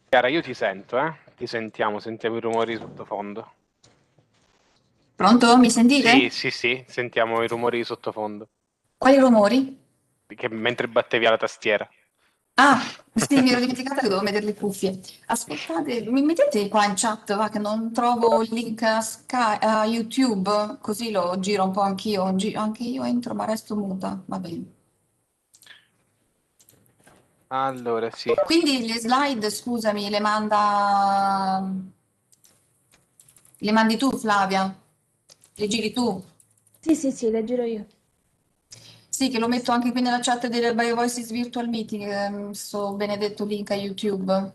Chiara, io ti sento, Ti sentiamo i rumori sottofondo. Pronto? Mi Sì, sentite? sì, sì, sentiamo i rumori di sottofondo, Quali rumori? che mentre battevi alla tastiera. Ah, sì, mi ero dimenticata che dovevo mettere le cuffie. Ascoltate, mi mettete qua in chat, va, che non trovo il link a YouTube, così lo giro un po' anch'io. Anche io entro ma resto muta, va bene. Allora, sì. Quindi le slide, scusami, le mandi tu, Flavia? Le giri tu? Sì, sì, sì, le giro io. Sì, che lo metto anche qui nella chat del BioVoices Virtual Meeting, sto benedetto link a YouTube.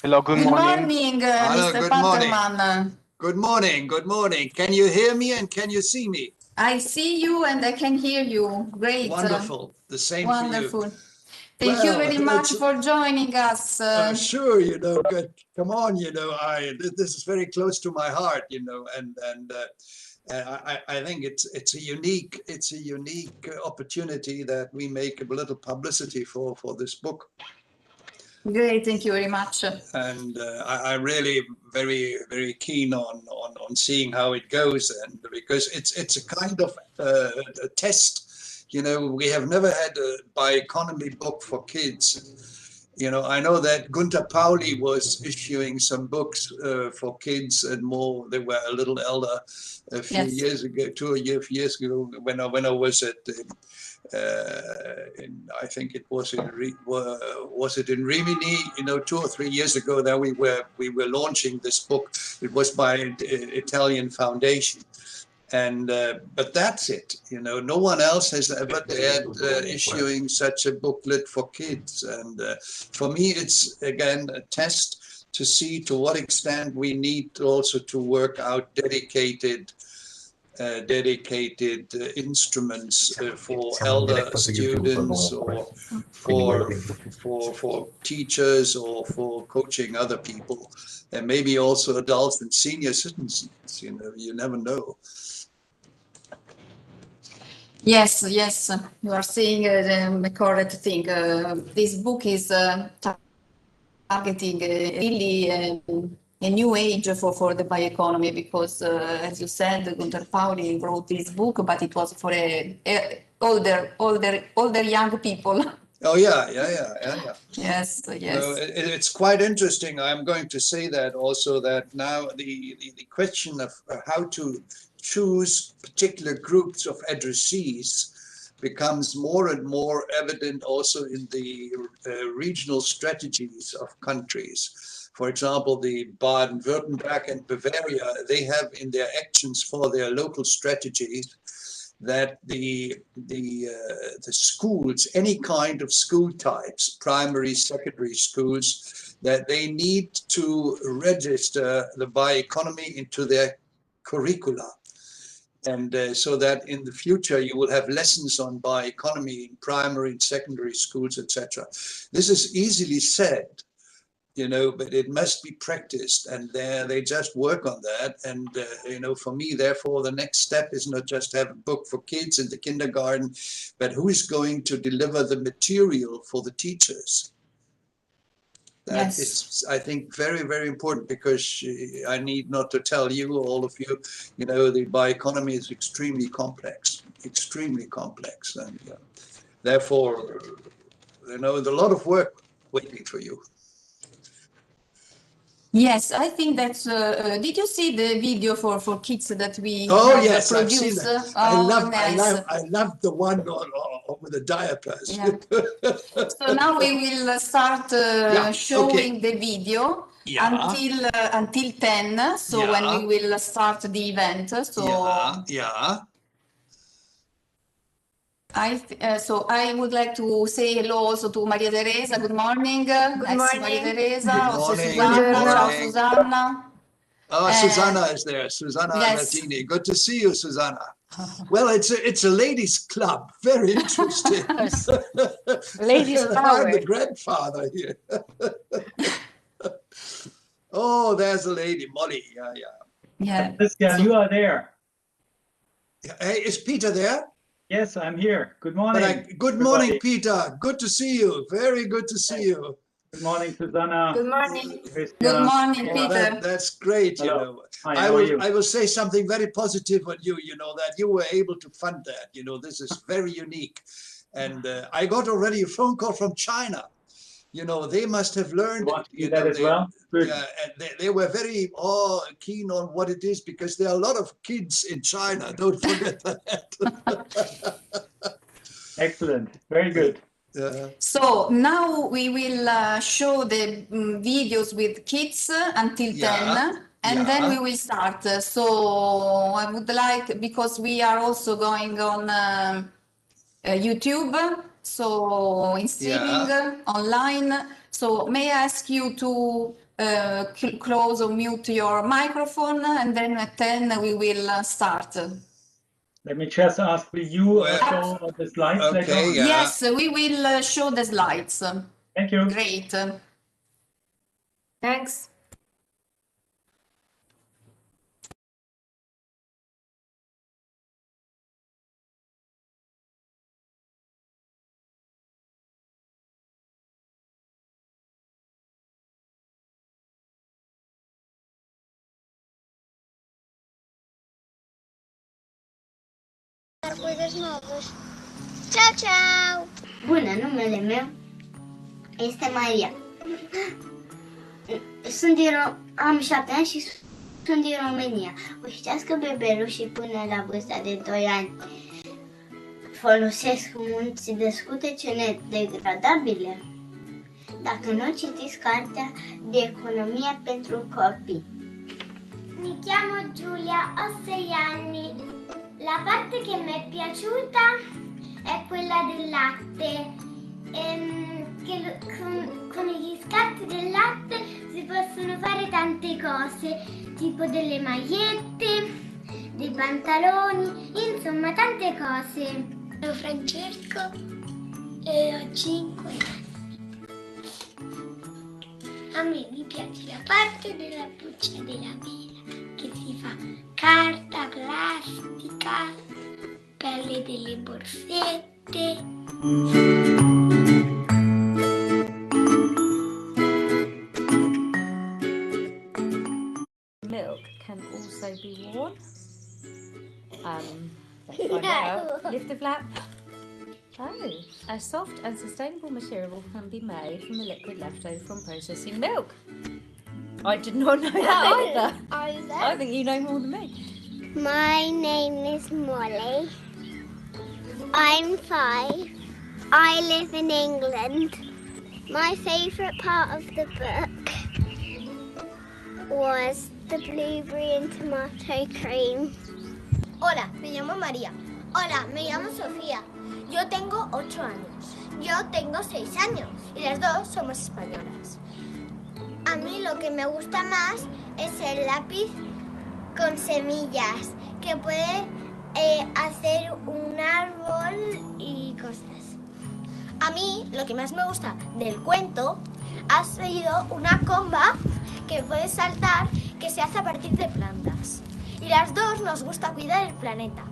Hello, good Good morning. morning, Hello, Mr. good morning. Patterman. Good morning. Good morning. Can you hear me and can you see me? I see you and I can hear you. Great. Wonderful. The same for you. Wonderful. Thank you Well, very much it's for joining us. sure, good. Come on, this is very close to my heart, I think it's a unique opportunity that we make a little publicity for this book. Great, thank you very much. And I'm really very keen on seeing how it goes, and because it's a kind of a test. We have never had a bioeconomy book for kids. I know that Gunter Pauli was issuing some books for kids and more. They were a little elder a few Yes. years ago, few years ago, when I was at the I think it was in Rimini, 2 or 3 years ago that we were launching this book. It was by an Italian foundation, and but that's it. No one else has ever dared issuing such a booklet for kids, and for me, it's again a test to see to what extent we need also to work out dedicated instruments for elder students or for teachers or for coaching other people, and maybe also adults and senior citizens. You never know. Yes, yes, you are saying the correct thing. This book is targeting really a new age for the bioeconomy because, as you said, Gunter Pauli wrote this book, but it was for older young people. Oh yeah. Yes, yes. It's quite interesting. I'm going to say that also, that now the question of how to choose particular groups of addressees becomes more and more evident also in the regional strategies of countries. For example, the Baden-Württemberg and Bavaria, they have in their actions for their local strategies that the schools, any kind of school types, primary, secondary schools, that they need to register the bioeconomy into their curricula. And so that in the future you will have lessons on bioeconomy in primary and secondary schools, etc. This is easily said, but it must be practiced, and they just work on that. And for me, therefore, the next step is not just have a book for kids in the kindergarten, but who is going to deliver the material for the teachers. That is, I think, very important, because I need not to tell you, all of you, the bioeconomy is extremely complex, and therefore, there's a lot of work waiting for you. Yes, I think that's. Did you see the video for kids that we Oh have yes, I've produced? seen that. Oh, nice. I love the one with the diapers. Yeah. So now we will start Yeah. showing Okay. the video Yeah. until 10. So when we Yeah. will start the event. So Yeah. I would like to say hello also to Maria Teresa. Good morning. Good Next Maria morning. Teresa, Good also morning. Good Susanna. Ciao Buongiorno. morning. Susanna. Oh, Uh, Susanna is there. Susanna yes. Albertini. Good to see you, Susanna. Well, it's a ladies' club. Very interesting. Yes. Ladies I'm the power. grandfather here. Oh, there's a lady, Molly. Yeah. Christian, you are there. Hey, is Peter there? Yes, I'm here. Good morning. Good morning, Peter. Good to see you. Very good to see you. Good morning, Susanna. Good morning. Christian. Good morning, Oh, Peter. that's great. Hello. You know, Hi, how are you? I will say something very positive on you. You know that you were able to fund that. You know, this is very unique. And I got already a phone call from China. You know, they must have learned. You want to do You that know, as well? Good. yeah, and they were very keen on what it is because there are a lot of kids in China. Don't forget that. Excellent. Very good. So now we will show the videos with kids until 10, and then we will start. So I would like, because we are also going on YouTube, so in streaming online. So may I ask you to close or mute your microphone, and then at 10 we will start. Let me just ask, will you show the slides later on? Yes, we will show the slides. Thank you. Great. Thanks. Coisas novas. Tchau, tchau! Bună, numele meu este Maria. Am 7 ani și sunt din România. O știați că bebelușii până la vârsta de 2 ani folosesc munți de scutece nedegradabile? Dacă nu citiți cartea de economia pentru copii. Mi chiamo Giulia, ho 6 anni. La parte che mi è piaciuta è quella del latte, con gli scarti del latte si possono fare tante cose, tipo delle magliette, dei pantaloni, insomma tante cose. Sono Francesco e ho 5 anni. A me mi piace la parte della buccia della mela, che si fa carta, plastica, pelle delle borsette. Milk can also be worn. Let's find out. Lift the flap. Oh, a soft and sustainable material can be made from the liquid left over from processing milk. I did not know that either. I think you know more than me. My name is Molly. I'm 5. I live in England. My favourite part of the book was the blueberry and tomato cream. Hola, me llamo María. Hola, me llamo Sofía. Yo tengo 8 años. Yo tengo 6 años. Y las dos somos españolas. A mí lo que me gusta más es el lápiz con semillas, que puede hacer un árbol y cosas. A mí lo que más me gusta del cuento ha sido una comba que puede saltar, que se hace a partir de plantas. E as duas nos gusta cuidar do planeta.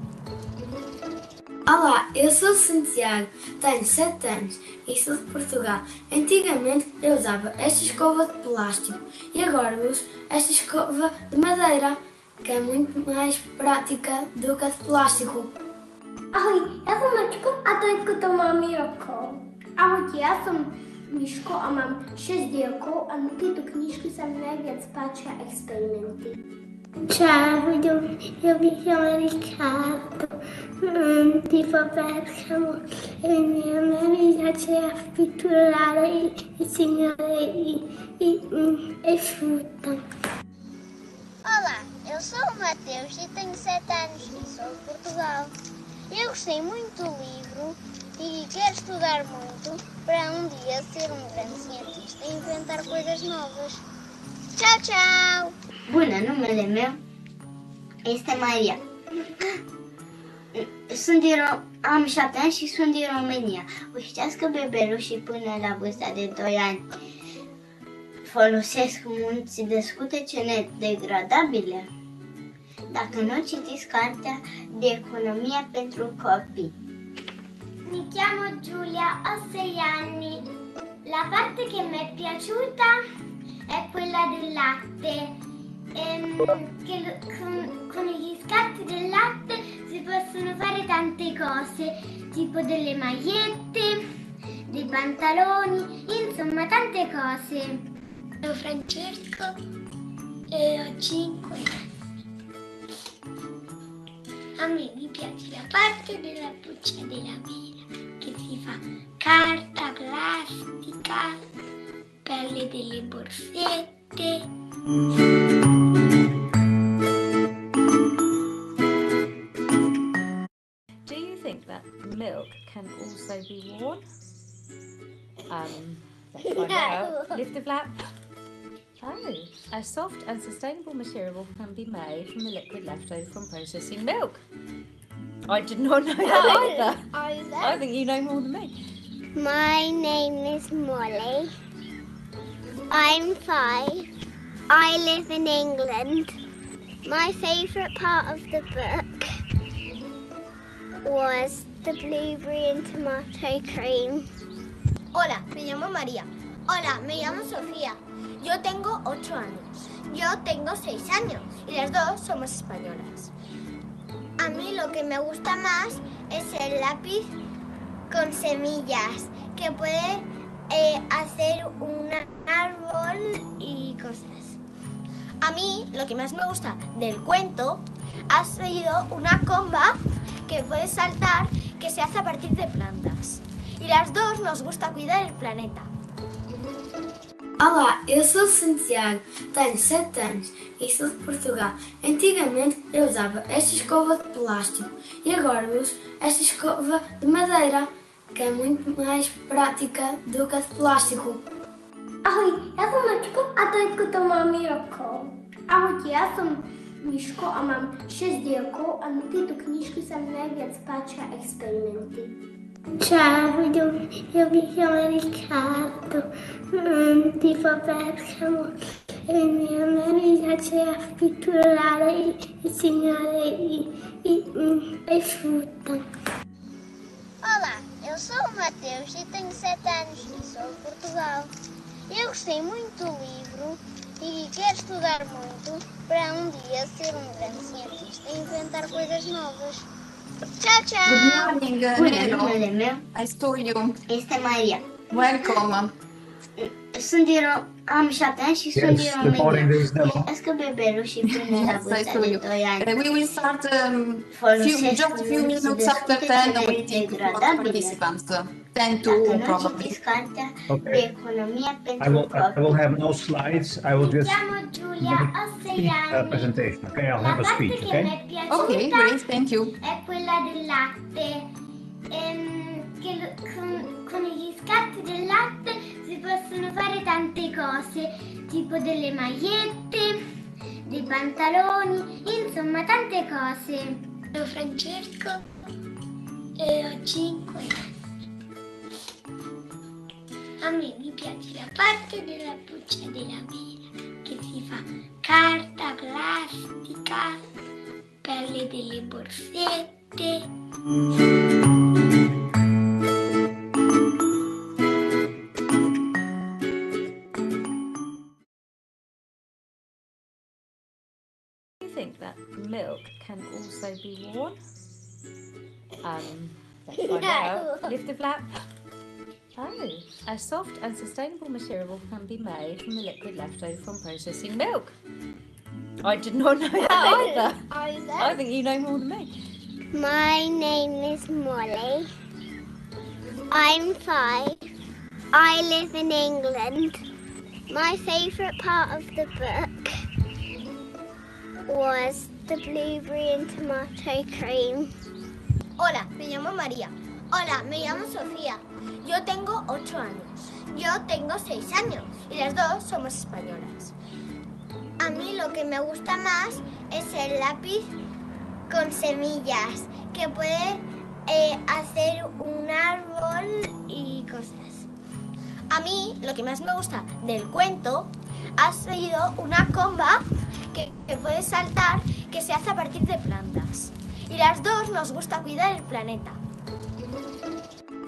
Olá, eu sou Santiago, tenho 7 anos e sou de Portugal. Antigamente eu usava esta escova de plástico e agora uso esta escova de madeira, que é muito mais prática do que a de plástico. Ahoj, já jsem Mačko a teďko to mám Jirko. Ahoj, já jsem Miško a mám 6 rokov a na této knížky se mi nejvíc páčí experimenty. Ciao, io mi chiamo Riccardo, tipo Bergamo e a me piace pitturare e segnare e frutta. Olá, eu sou o Mateus e tenho 7 anos e sou de Portugal. Eu gostei muito do livro e quero estudar muito para um dia ser um grande cientista e inventar coisas novas. Tchau, tchau! Bună, numele meu este Maria. Am 7 ani și sunt din România. O știați că bebelușii până la vârsta de 2 ani folosesc munți de scutece nedegradabile? Dacă nu citiți cartea de economia pentru copii. Mi chiamo Giulia, ho 6 anni. La parte che mi è piaciuta è quella del latte. Con gli scarti del latte si possono fare tante cose, tipo delle magliette, dei pantaloni, insomma tante cose. Sono Francesco e ho 5 anni. A me mi piace la parte della buccia della mela, che si fa carta, plastica, pelle delle borsette. Do you think that milk can also be worn? Let's find out. Lift the flap. Oh, a soft and sustainable material can be made from the liquid left over from processing milk. I did not know that either. I think you know more than me. My name is Molly. I'm 5. I live in England. My favourite part of the book was the blueberry and tomato cream. Hola, me llamo María. Hola, me llamo Sofía. Yo tengo 8 años. Yo tengo 6 años y las dos somos españolas. A mí lo que me gusta más es el lápiz con semillas, que puede hacer un árbol y cosas. A mí lo que más me gusta del cuento ha sido una comba que puede saltar, que se hace a partir de plantas. E as duas nos gusta cuidar do planeta. Olá, eu sou o Santiago, tenho 7 anos e sou de Portugal. Antigamente eu usava esta escova de plástico e agora uso esta escova de madeira, que é muito mais prática do que a de plástico. Ahoj, já jsem Mačko a teďko to mám Jirko. Ahoj, já jsem Miško a mám 6 dílků a na této knížku se mi nejvíc páčí experimenty. Ciao, io mi chiamo Riccardo, tipo Bergamo e a me mi piace pitturare e disegnare e frutta. Olá, eu sou o Mateus e tenho 7 anos e sou de Portugal. Eu gostei muito do livro e quero estudar muito para um dia ser um grande cientista e inventar coisas novas. Ciao, ciao! Good morning, Nero. Nero. I stole you. Este Maria. Welcome. Sunt din am 7 ani și sunt din Good morning, România. this is Nelo.Esc că bebeluș și primirea Yes, I stole de you. 2 ani. We will start Folosesc just a few minutes after 10 with the participants. 10 to Dacă nu probably. citiți cartea de Okay. economie I pentru will copii. have no slides. I will Mi just chiamo Giulia, ho 6 anni. presentation. Okay, I'll La have a parte speech. che Okay. mi è piaciuta Okay, great, thank you. è quella del latte. Con gli scarti del latte si possono fare tante cose, tipo delle magliette, dei pantaloni, insomma tante cose. Sono Francesco e ho 5 anni. A me mi piace la parte della buccia della mela, che si fa carta, plastica, pelle delle borsette. Do you think that milk can also be worn? Let's find out. Lift the flap. Oh, a soft and sustainable material can be made from the liquid left over from processing milk. I did not know that either. I think you know more than me. My name is Molly. I'm 5. I live in England. My favourite part of the book was the blueberry and tomato cream. Hola, me llamo María. Hola, me llamo Sofía. Yo tengo 8 años. Yo tengo 6 años y las dos somos españolas. A mí lo que me gusta más es el lápiz con semillas, que puede hacer un árbol y cosas. A mí lo que más me gusta del cuento ha sido una comba que puede saltar, que se hace a partir de plantas. Y las dos nos gusta cuidar el planeta.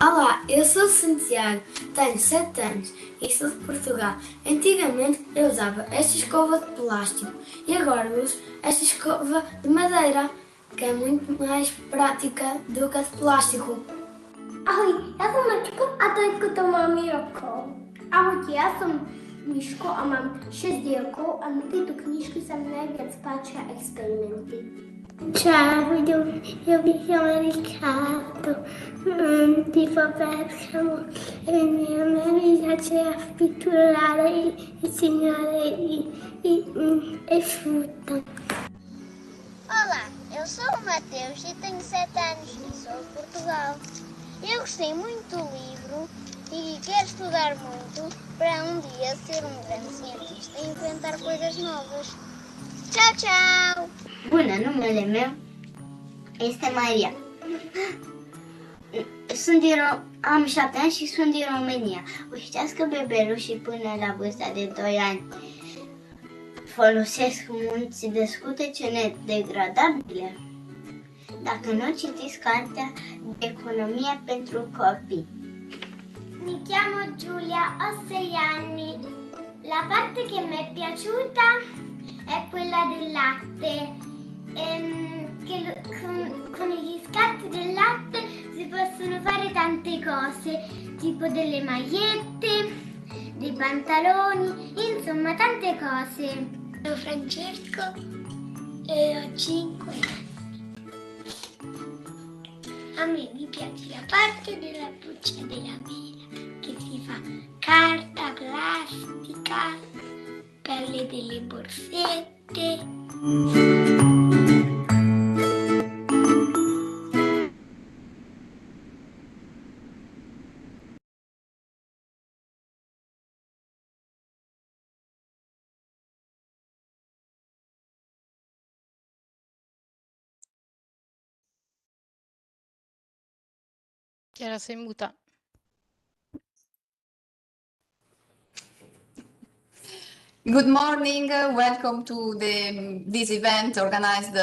Olá, eu sou o Santiago, tenho 7 anos e sou de Portugal. Antigamente eu usava esta escova de plástico e agora uso esta escova de madeira, que é muito mais prática do que a de plástico. Ahoj, já jsem Mačko a teďko to mám Jirko. Ahoj, já jsem Miško a mám 6 rokov a na této knížky se mi nejvíc páčí experimenty. Ciao, io mi chiamo Riccardo, tipo Bergamo e a me mi piace pitturare e disegnare e frutta. Olá, eu sou o Mateus e tenho 7 anos e sou de Portugal. Eu gostei muito do livro e quero estudar muito para um dia ser um grande cientista e inventar coisas novas. Tchau, tchau! Bună, numele meu este Maria. Am 7 ani și sunt din România. Știați că bebelușii până la vârsta de 2 ani folosesc munți de scutece nedegradabile? Dacă nu citiți cartea de economia pentru copii. Mi chiamo Giulia, ho 6 anni. La parte che mi è piaciuta è quella del latte. Con gli scarti del latte si possono fare tante cose, tipo delle magliette, dei pantaloni, insomma tante cose. Sono Francesco e ho 5 anni. A me mi piace la parte della buccia della mela, che si fa carta, plastica, pelle delle borsette. Chiara, sei muta. Good morning, welcome to this event organized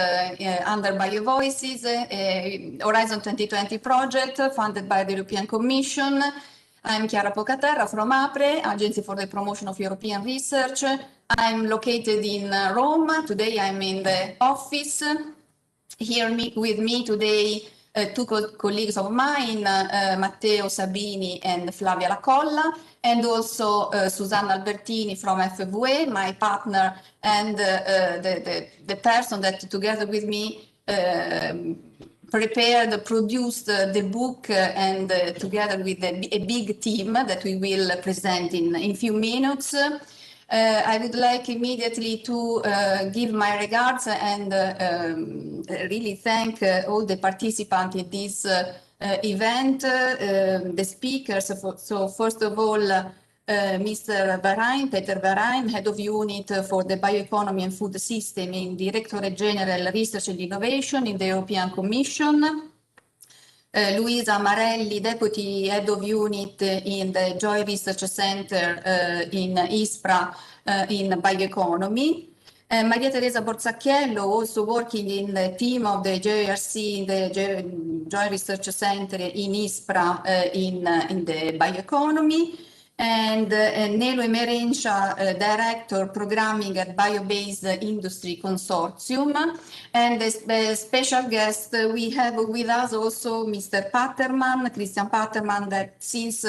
under BIOVOICES, Horizon 2020 project funded by the European Commission. I'm Chiara Pocaterra from APRE, Agency for the Promotion of European Research. I'm located in Rome. Today I'm in the office. Here with me today, 2 colleagues of mine, Matteo Sabini and Flavia Lacolla, and also Susanna Albertini from FVE, my partner, and the person that together with me produced the book, and together with a big team that we will present in few minutes. I would like immediately to give my regards and really thank all the participants in this event, the speakers. So first of all, Mr. Varijn, Peter Varijn, Head of Unit for the Bioeconomy and Food System in Directorate General Research and Innovation in the European Commission. Luisa Marelli, Deputy Head of Unit in the Joy Research Center in ISPRA in Bioeconomy. Maria Teresa Borzacchiello, also working in the team of the JRC in the Joy Research Center in ISPRA in the Bioeconomy. And Nelo Emerencia, Director Programming at Bio-Based Industry Consortium. And the special guest, we have with us also Mr. Patterman, Christian Patterman, that since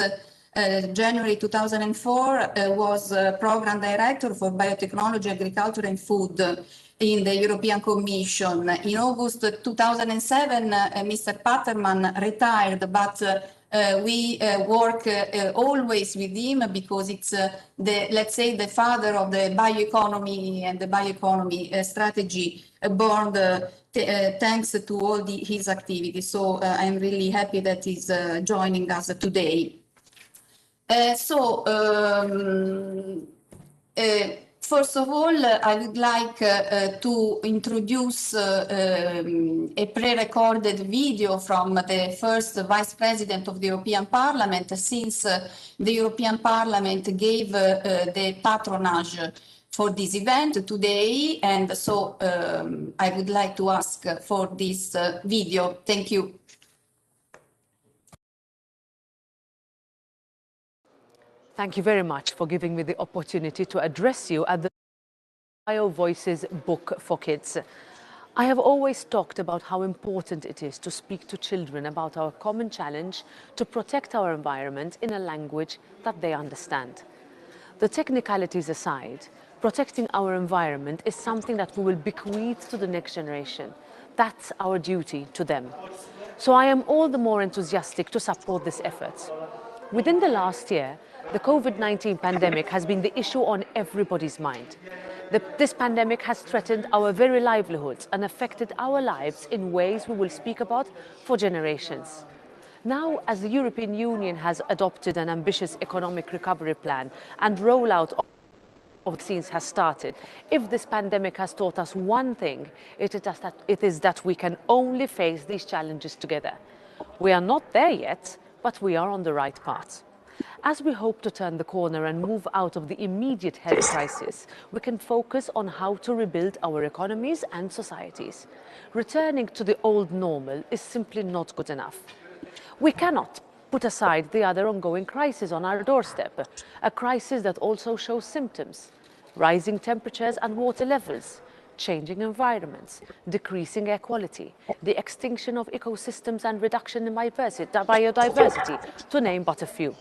January 2004 was Program Director for Biotechnology, Agriculture and Food in the European Commission. In August 2007, Mr. Patterman retired, but we work always with him because it's let's say, the father of the bioeconomy and the bioeconomy strategy board, thanks to all his activities. So I'm really happy that he's joining us today. First of all, I would like to introduce a pre-recorded video from the first Vice President of the European Parliament, since the European Parliament gave the patronage for this event today. And so I would like to ask for this video. Thank you. Thank you very much for giving me the opportunity to address you at the BIOVOICES book for kids. I have always talked about how important it is to speak to children about our common challenge to protect our environment in a language that they understand. The technicalities aside, protecting our environment is something that we will bequeath to the next generation. That's our duty to them. So I am all the more enthusiastic to support this effort. Within the last year, the COVID-19 pandemic has been the issue on everybody's mind. This pandemic has threatened our very livelihoods and affected our lives in ways we will speak about for generations. Now, as the European Union has adopted an ambitious economic recovery plan and rollout of vaccines has started, if this pandemic has taught us one thing, it is that we can only face these challenges together. We are not there yet, but we are on the right path. As we hope to turn the corner and move out of the immediate health crisis, we can focus on how to rebuild our economies and societies. Returning to the old normal is simply not good enough. We cannot put aside the other ongoing crisis on our doorstep, a crisis that also shows symptoms: rising temperatures and water levels, changing environments, decreasing air quality, the extinction of ecosystems and reduction in biodiversity, to name but a few.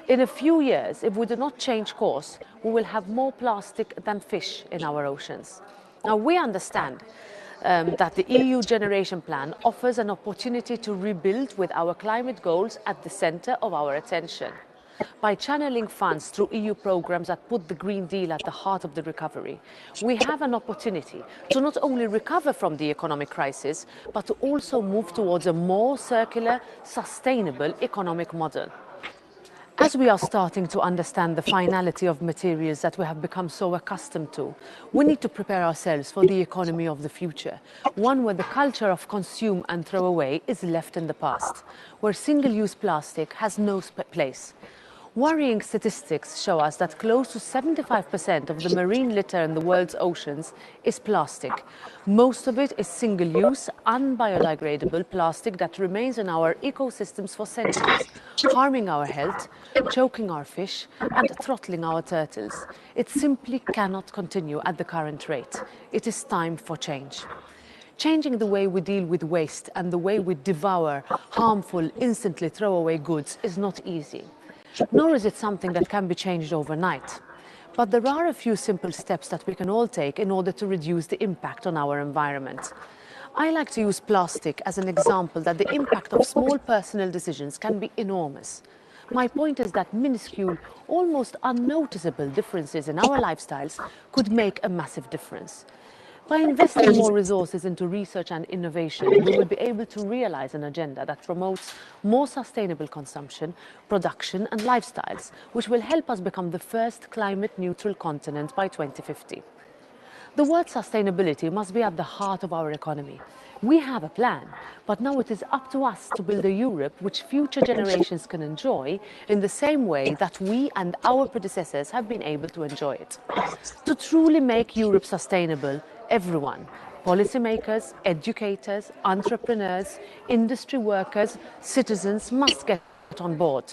In a few years, if we do not change course, we will have more plastic than fish in our oceans. Now, we understand that the EU Generation Plan offers an opportunity to rebuild with our climate goals at the centre of our attention. By channeling funds through EU programmes that put the Green Deal at the heart of the recovery, we have an opportunity to not only recover from the economic crisis, but to also move towards a more circular, sustainable economic model. As we are starting to understand the finality of materials that we have become so accustomed to, we need to prepare ourselves for the economy of the future, one where the culture of consume and throw away is left in the past, where single-use plastic has no place. Worrying statistics show us that close to 75% of the marine litter in the world's oceans is plastic. Most of it is single-use, unbiodegradable plastic that remains in our ecosystems for centuries, harming our health, choking our fish, and throttling our turtles. It simply cannot continue at the current rate. It is time for change. Changing the way we deal with waste and the way we devour harmful, instantly throwaway goods is not easy. Nor is it something that can be changed overnight. But there are a few simple steps that we can all take in order to reduce the impact on our environment. I like to use plastic as an example that the impact of small personal decisions can be enormous. My point is that minuscule, almost unnoticeable differences in our lifestyles could make a massive difference. By investing more resources into research and innovation, we will be able to realize an agenda that promotes more sustainable consumption, production and lifestyles, which will help us become the first climate-neutral continent by 2050. The word sustainability must be at the heart of our economy. We have a plan, but now it is up to us to build a Europe which future generations can enjoy in the same way that we and our predecessors have been able to enjoy it. To truly make Europe sustainable, everyone, policymakers, educators, entrepreneurs, industry workers, citizens must get on board.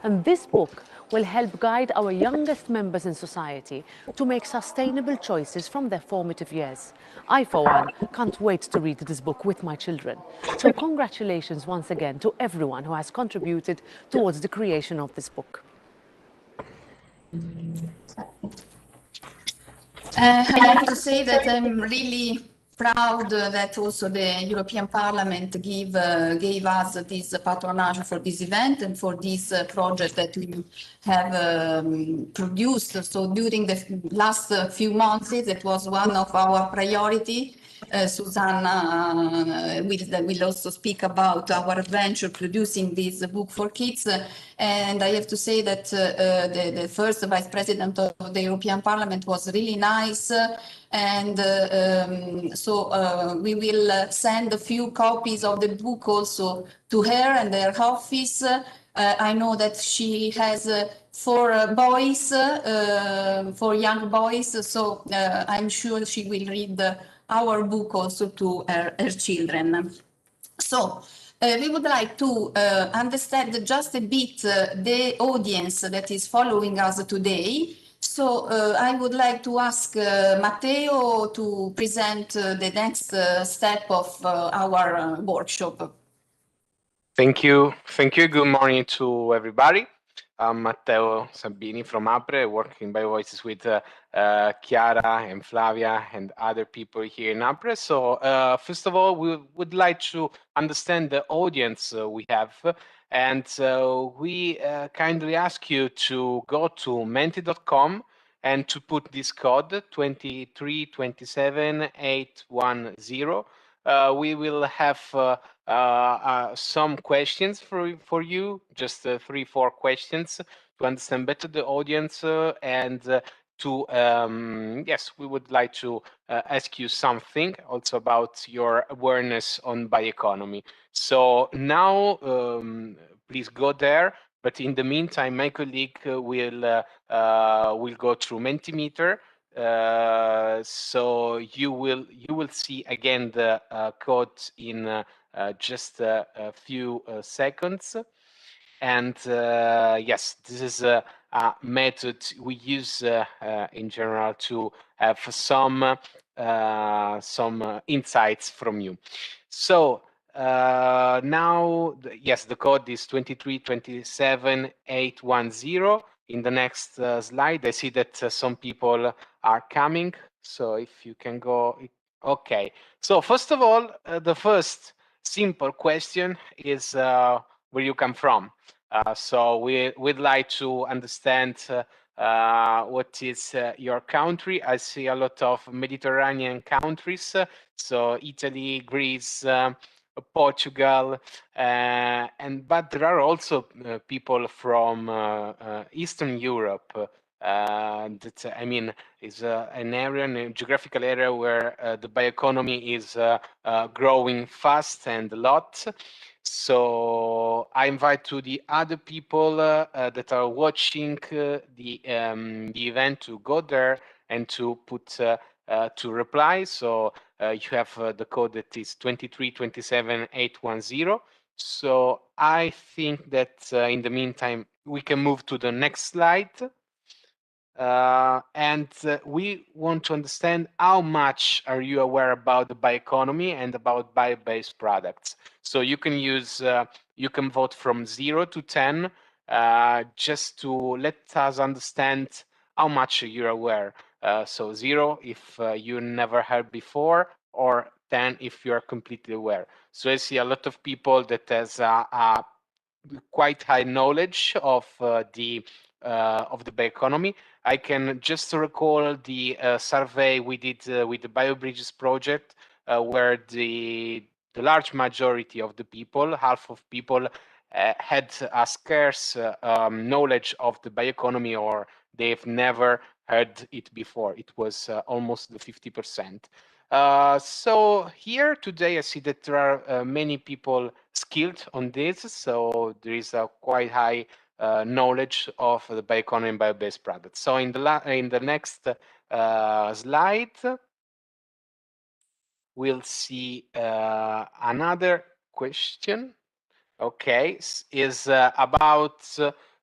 And this book will help guide our youngest members in society to make sustainable choices from their formative years. I, for one, can't wait to read this book with my children. So congratulations once again to everyone who has contributed towards the creation of this book. I have to say that I'm really proud that also the European Parliament gave us this patronage for this event and for this project that we have produced. So during the last few months, it was one of our priority. Susanna will also speak about our adventure producing this book for kids. And I have to say that the first Vice President of the European Parliament was really nice. And so we will send a few copies of the book also to her and their office. I know that she has 4 boys, 4 young boys, so I'm sure she will read our book also to her children. So we would like to understand just a bit the audience that is following us today. So I would like to ask Matteo to present the next step of our workshop. Thank you. Thank you. Good morning to everybody. I'm Matteo Sabini from APRE, working by Voices with Chiara and Flavia and other people here in APRE. So first of all, we would like to understand the audience we have. And so we kindly ask you to go to menti.com and to put this code 2327810. We will have some questions for you, just 3-4 questions to understand better the audience and to yes, we would like to ask you something also about your awareness on bioeconomy. So now please go there, but in the meantime my colleague will go through Mentimeter. So you will see again the code in just a few seconds. And yes, this is a method we use in general to have some insights from you. So now, yes, the code is 2327810. In the next slide, I see that some people are coming. So if you can go, okay. So first of all, the first simple question is where you come from. So we'd like to understand what is your country. I see a lot of Mediterranean countries, so Italy, Greece, Portugal, but there are also people from Eastern Europe. That I mean is an area, a geographical area where the bioeconomy is growing fast and a lot. So I invite to the other people that are watching the event to go there and to put to reply. So you have the code that is 2327810. So I think that in the meantime we can move to the next slide. And we want to understand how much are you aware about the bioeconomy and about bio-based products. So you can use, you can vote from 0 to 10 just to let us understand how much you're aware. So 0 if you never heard before, or 10 if you're completely aware. So I see a lot of people that has quite high knowledge of the bioeconomy. I can just recall the survey we did with the BioBridges project, where the large majority of the people, half of people, had a scarce knowledge of the bioeconomy, or they've never heard it before. It was almost the 50%. So here today, I see that there are many people skilled on this. So there is a quite high knowledge of the bioeconomy and bio-based products. So in the next slide, we'll see another question. Okay, is about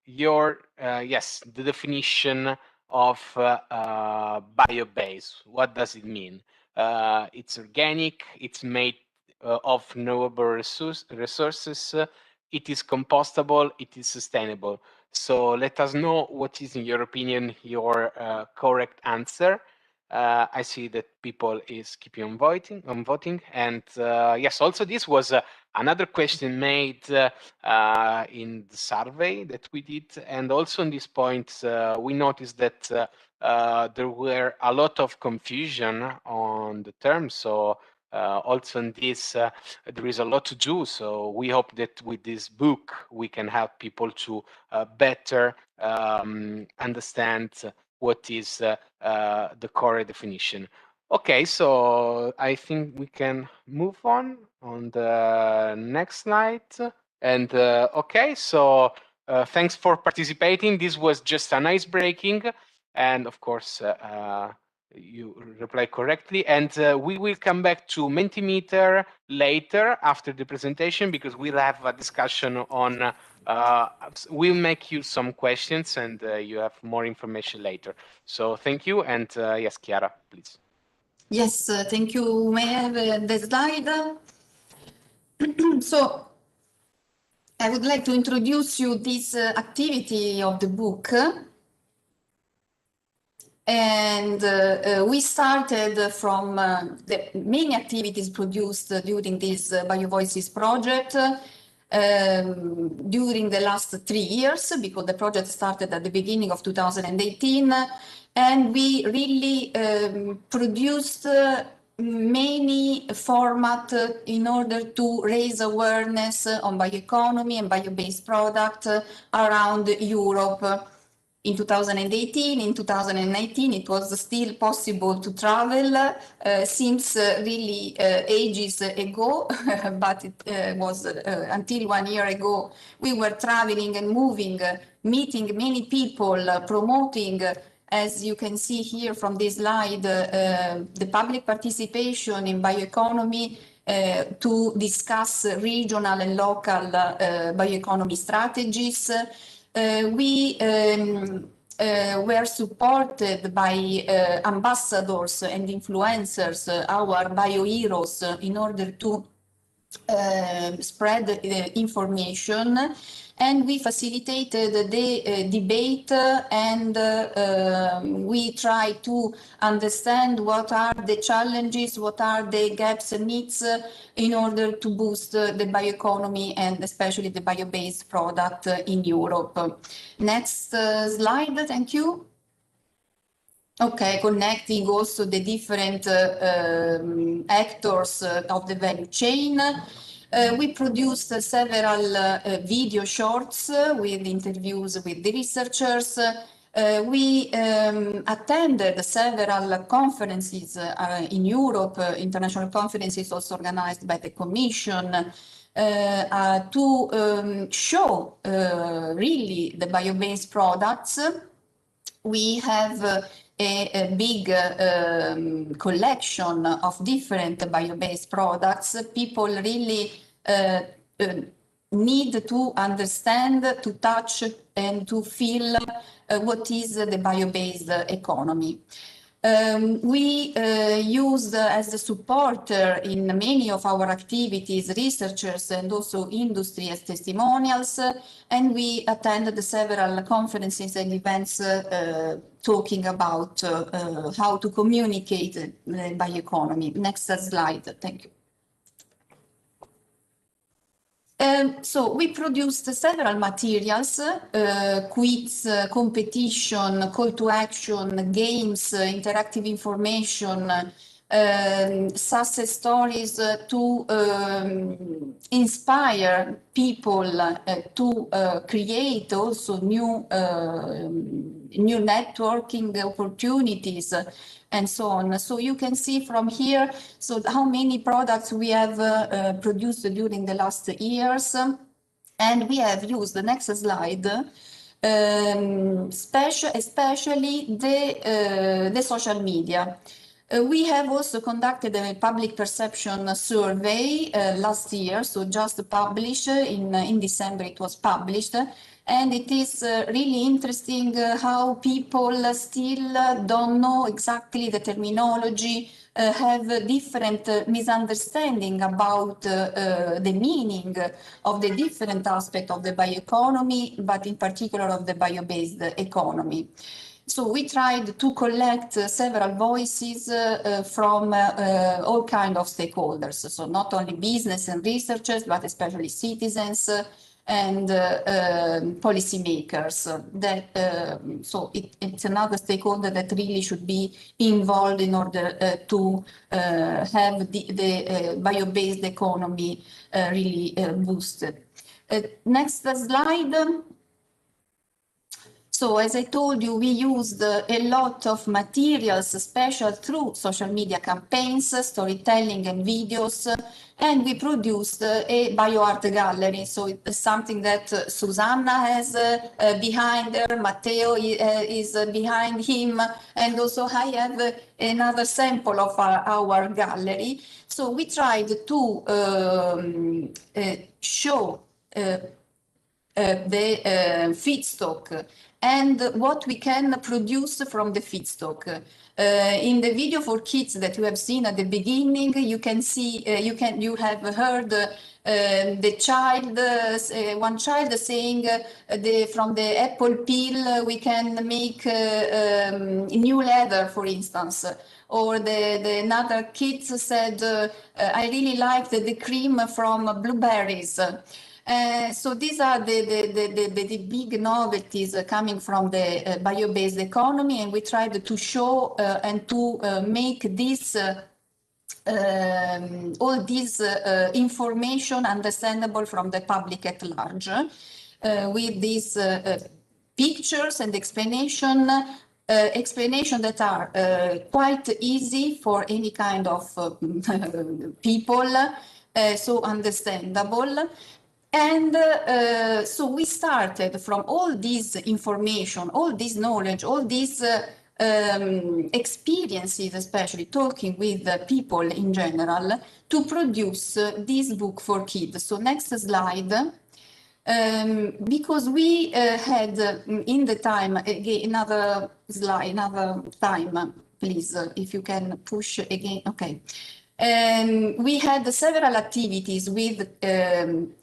your yes, the definition of bio-based. What does it mean? It's organic. It's made of renewable resources. It is compostable. It is sustainable. So let us know what is, in your opinion, your correct answer. I see that people is keeping on voting, and yes, also this was another question made in the survey that we did, and also on this point we noticed that there were a lot of confusion on the term. So also in this there is a lot to do. So we hope that with this book we can help people to better understand what is the core definition. Okay, so I think we can move on the next slide. And okay, so thanks for participating. This was just an ice breaking, and of course you reply correctly, and we will come back to Mentimeter later after the presentation, because we'll have a discussion on we'll make you some questions, and you have more information later. So thank you, and yes, Chiara, please. Yes, thank you. May I have the slide? So I would like to introduce you this activity of the book. And we started from the many activities produced during this BioVoices project during the last 3 years, because the project started at the beginning of 2018, and we really produced many formats in order to raise awareness on bioeconomy and bio-based products around Europe. In 2018, in 2019, it was still possible to travel. Seems really ages ago, but it was until 1 year ago, we were traveling and moving, meeting many people, promoting, as you can see here from this slide, the public participation in bioeconomy to discuss regional and local bioeconomy strategies. We were supported by ambassadors and influencers, our bioheroes, in order to spread information, and we facilitated the debate, and we try to understand what are the challenges, what are the gaps and needs in order to boost the bioeconomy and especially the bio-based product in Europe. Next slide, thank you. Okay, connecting also the different actors of the value chain. We produced several video shorts with interviews with the researchers. We attended several conferences in Europe, international conferences also organized by the Commission, to show really the bio-based products. We have a big collection of different bio-based products. People really need to understand, to touch, and to feel what is the bio-based economy. We used as a supporter in many of our activities researchers and also industry as testimonials, and we attended several conferences and events talking about how to communicate bioeconomy. Next slide, thank you. So we produced several materials, quiz, competition, call to action, games, interactive information, success stories to inspire people to create also new networking opportunities and so on. So you can see from here, so how many products we have produced during the last years, and we have used the next slide, especially the social media. We have also conducted a public perception survey last year, so just published in December it was published, and it is really interesting how people still don't know exactly the terminology, have different misunderstanding about the meaning of the different aspects of the bioeconomy, but in particular of the bio-based economy. So we tried to collect several voices from all kinds of stakeholders, so not only business and researchers, but especially citizens and policymakers. So it's another stakeholder that really should be involved in order to have the bio-based economy really boosted. Next slide. So as I told you, we used a lot of materials, especially through social media campaigns, storytelling and videos, and we produced a bioart gallery. So it's something that Susanna has behind her, Matteo is behind him, and also I have another sample of our gallery. So we tried to show the feedstock and what we can produce from the feedstock. In the video for kids that you have seen at the beginning, you can see, you have heard the child, one child saying from the apple peel we can make new leather, for instance. Or the another kid said, I really liked the cream from blueberries. So these are the big novelties coming from the bio-based economy, and we tried to show and to make this all this information understandable from the public at large with these pictures and explanation that are quite easy for any kind of people, so understandable. And so we started from all this information, all this knowledge, all these experiences, especially talking with people in general, to produce this book for kids. So next slide. Because we had in the time, again, another slide, another time, please, if you can push again, okay. We had several activities with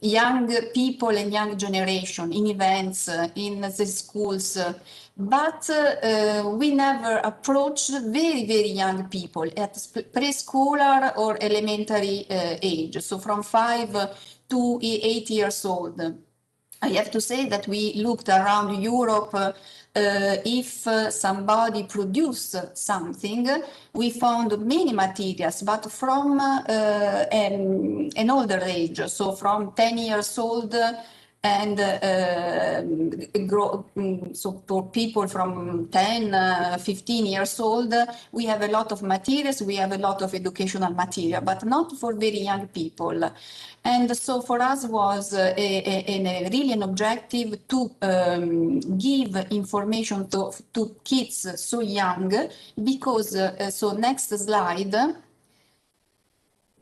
young people and young generation in events, in the schools, but we never approached very, very young people at preschooler or elementary age, so from 5 to 8 years old. I have to say that we looked around Europe if somebody produced something. We found many materials, but from an older age, so from 10 years old and so for people from 10, 15 years old, we have a lot of materials, we have a lot of educational material, but not for very young people. And so for us was really an objective to give information to kids so young, because, so next slide,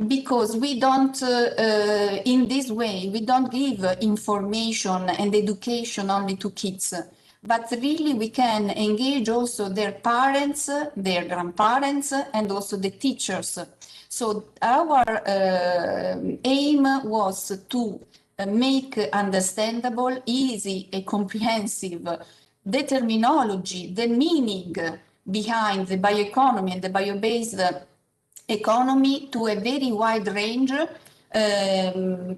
because we don't, in this way, we don't give information and education only to kids, but really we can engage also their parents, their grandparents, and also the teachers. So our aim was to make understandable, easy, and comprehensive the terminology, the meaning behind the bioeconomy and the bio-based economy to a very wide range, to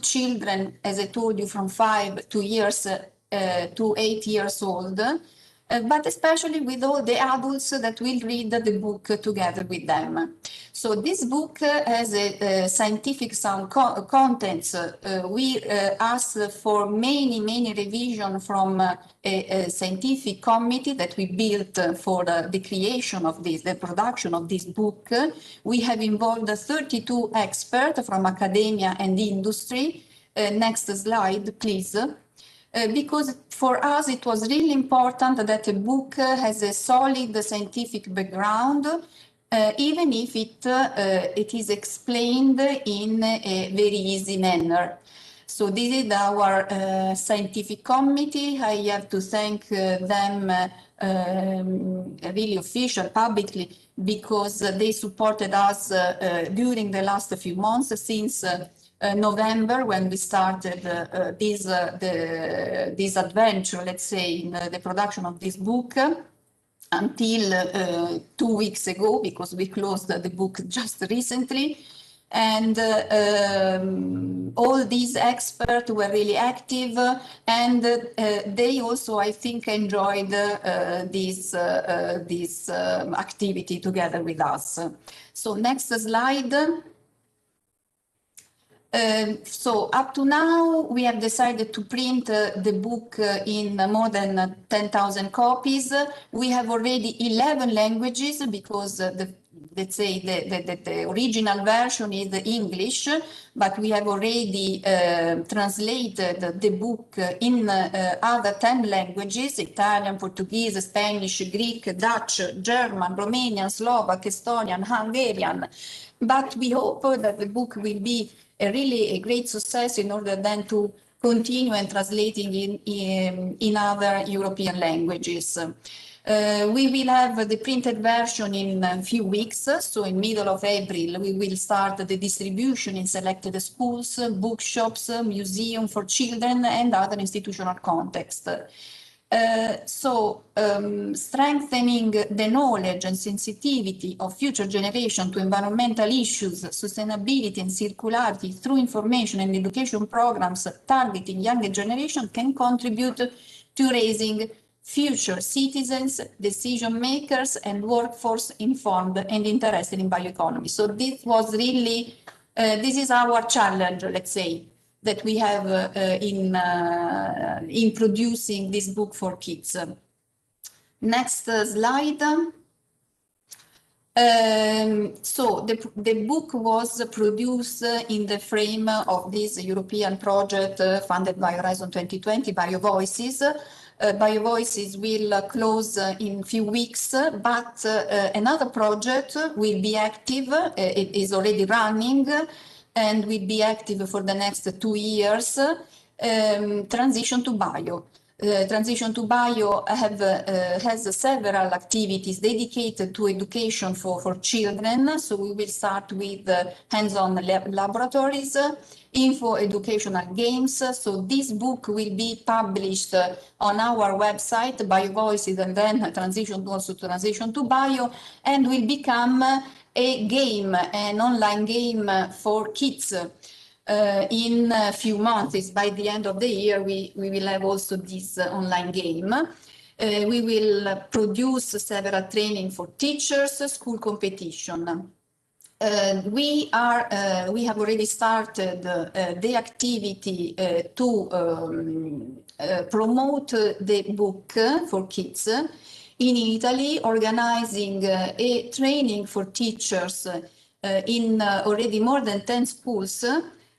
children, as I told you, from 5 to 8 years old, but especially with all the adults that will read the book together with them. So this book has a scientific sound contents. We asked for many revision from a scientific committee that we built for the creation of this, the production of this book. We have involved 32 experts from academia and industry. Next slide, please. Because for us it was really important that a book has a solid scientific background, even if it is explained in a very easy manner. So this is our scientific committee. I have to thank them really official, publicly, because they supported us during the last few months, since November, when we started this adventure, let's say, in the production of this book, until 2 weeks ago, because we closed the book just recently. And all these experts were really active, and they also, I think, enjoyed this activity together with us. So next slide. So up to now, we have decided to print the book in more than 10,000 copies. We have already 11 languages because let's say the original version is the English, but we have already translated the book in other 10 languages: Italian, Portuguese, Spanish, Greek, Dutch, German, Romanian, Slovak, Estonian, Hungarian. But we hope that the book will be really a great success in order then to continue and translating in other European languages. We will have the printed version in a few weeks, so in middle of April we will start the distribution in selected schools, bookshops, museum for children and other institutional contexts. Strengthening the knowledge and sensitivity of future generation to environmental issues, sustainability and circularity through information and education programs targeting younger generation can contribute to raising future citizens, decision makers and workforce informed and interested in bioeconomy. So this was really, this is our challenge, let's say, that we have in producing this book for kids. Next slide. So the book was produced in the frame of this European project funded by Horizon 2020, BioVoices. BioVoices will close in a few weeks, but another project will be active. It is already running and will be active for the next 2 years. Transition to Bio. Transition to Bio has several activities dedicated to education for children. So we will start with hands-on laboratories, info educational games. So this book will be published on our website, BioVoices, and then transition to Bio, and will become a game, an online game for kids. In a few months, by the end of the year, we will have also this online game. We will produce several training for teachers, school competition. We have already started the activity to promote the book for kids in Italy, organizing a training for teachers in already more than 10 schools.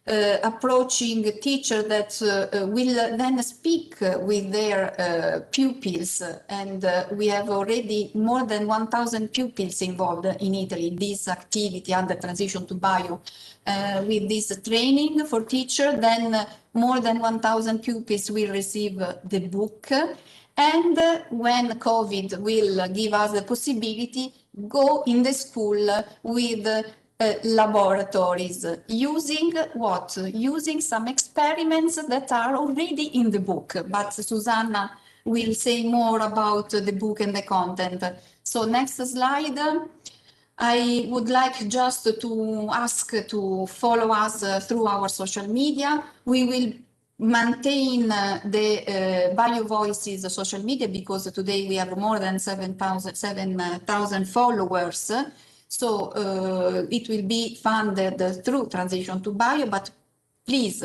Approaching teachers that will then speak with their pupils, and we have already more than 1,000 pupils involved in Italy in this activity under Transition to Bio. With this training for teachers, then more than 1,000 pupils will receive the book, and when COVID will give us the possibility, go in the school with laboratories, using what? Using some experiments that are already in the book, but Susanna will say more about the book and the content. So next slide. I would like just to ask to follow us through our social media. We will maintain the BioVoices social media because today we have more than 7,000 followers. So it will be funded through Transition to Bio, but please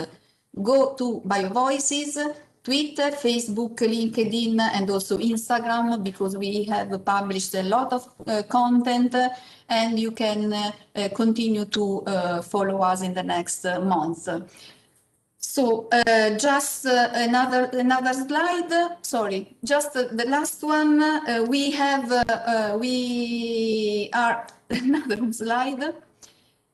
go to BioVoices, Twitter, Facebook, LinkedIn, and also Instagram, because we have published a lot of content, and you can continue to follow us in the next month. So just another slide. Sorry, just the last one. We are another slide.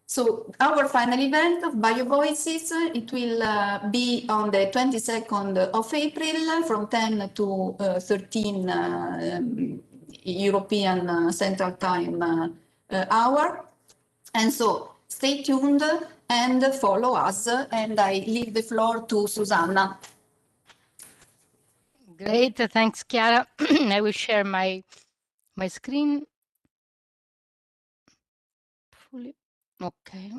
So our final event of BioVoices, it will be on the 22nd of April from 10 to 13 European Central Time hour. And so stay tuned and follow us, and I leave the floor to Susanna. Great, thanks, Chiara. I will share my screen. Fully. Okay.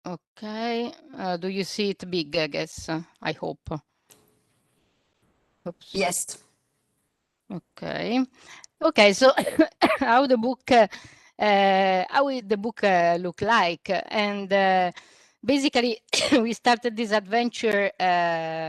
Okay, do you see it big, I guess? I hope. Oops. Yes. Okay. Okay, so how the book how will the book look like? And basically, we started this adventure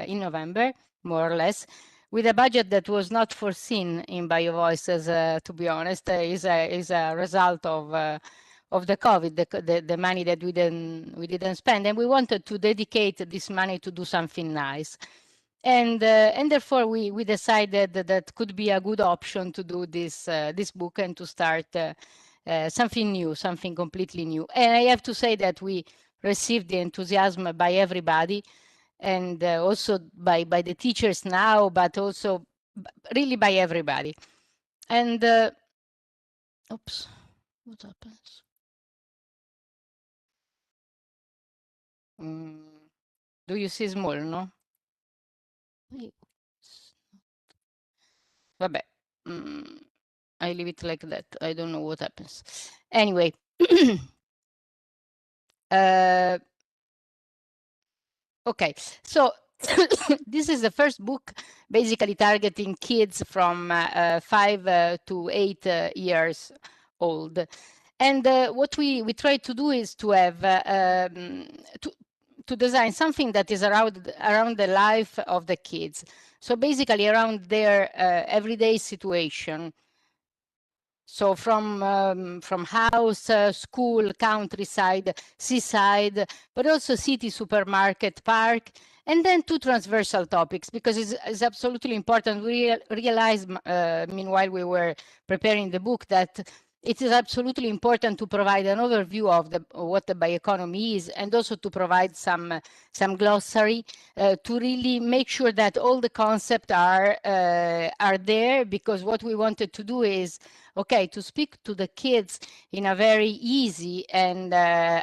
in November, more or less, with a budget that was not foreseen in BioVoices, to be honest, is a result of the COVID, the money that we didn't spend, and we wanted to dedicate this money to do something nice. And therefore we decided that could be a good option to do this book and to start something new, something completely new. And I have to say that we received the enthusiasm by everybody, and also by the teachers now, but also really by everybody. And oops, what happens? Do you see small, no? Vabbè. I leave it like that. I don't know what happens. Anyway. Okay, so this is the first book basically targeting kids from 5 to 8 years old. And what we try to do is to have to design something that is around the life of the kids. So basically around their everyday situation. So from house, school, countryside, seaside, but also city, supermarket, park, and then two transversal topics, because it's absolutely important. We realized, meanwhile we were preparing the book, that it is absolutely important to provide an overview of what the bioeconomy is, and also to provide some glossary to really make sure that all the concepts are there, because what we wanted to do is, okay, to speak to the kids in a very easy and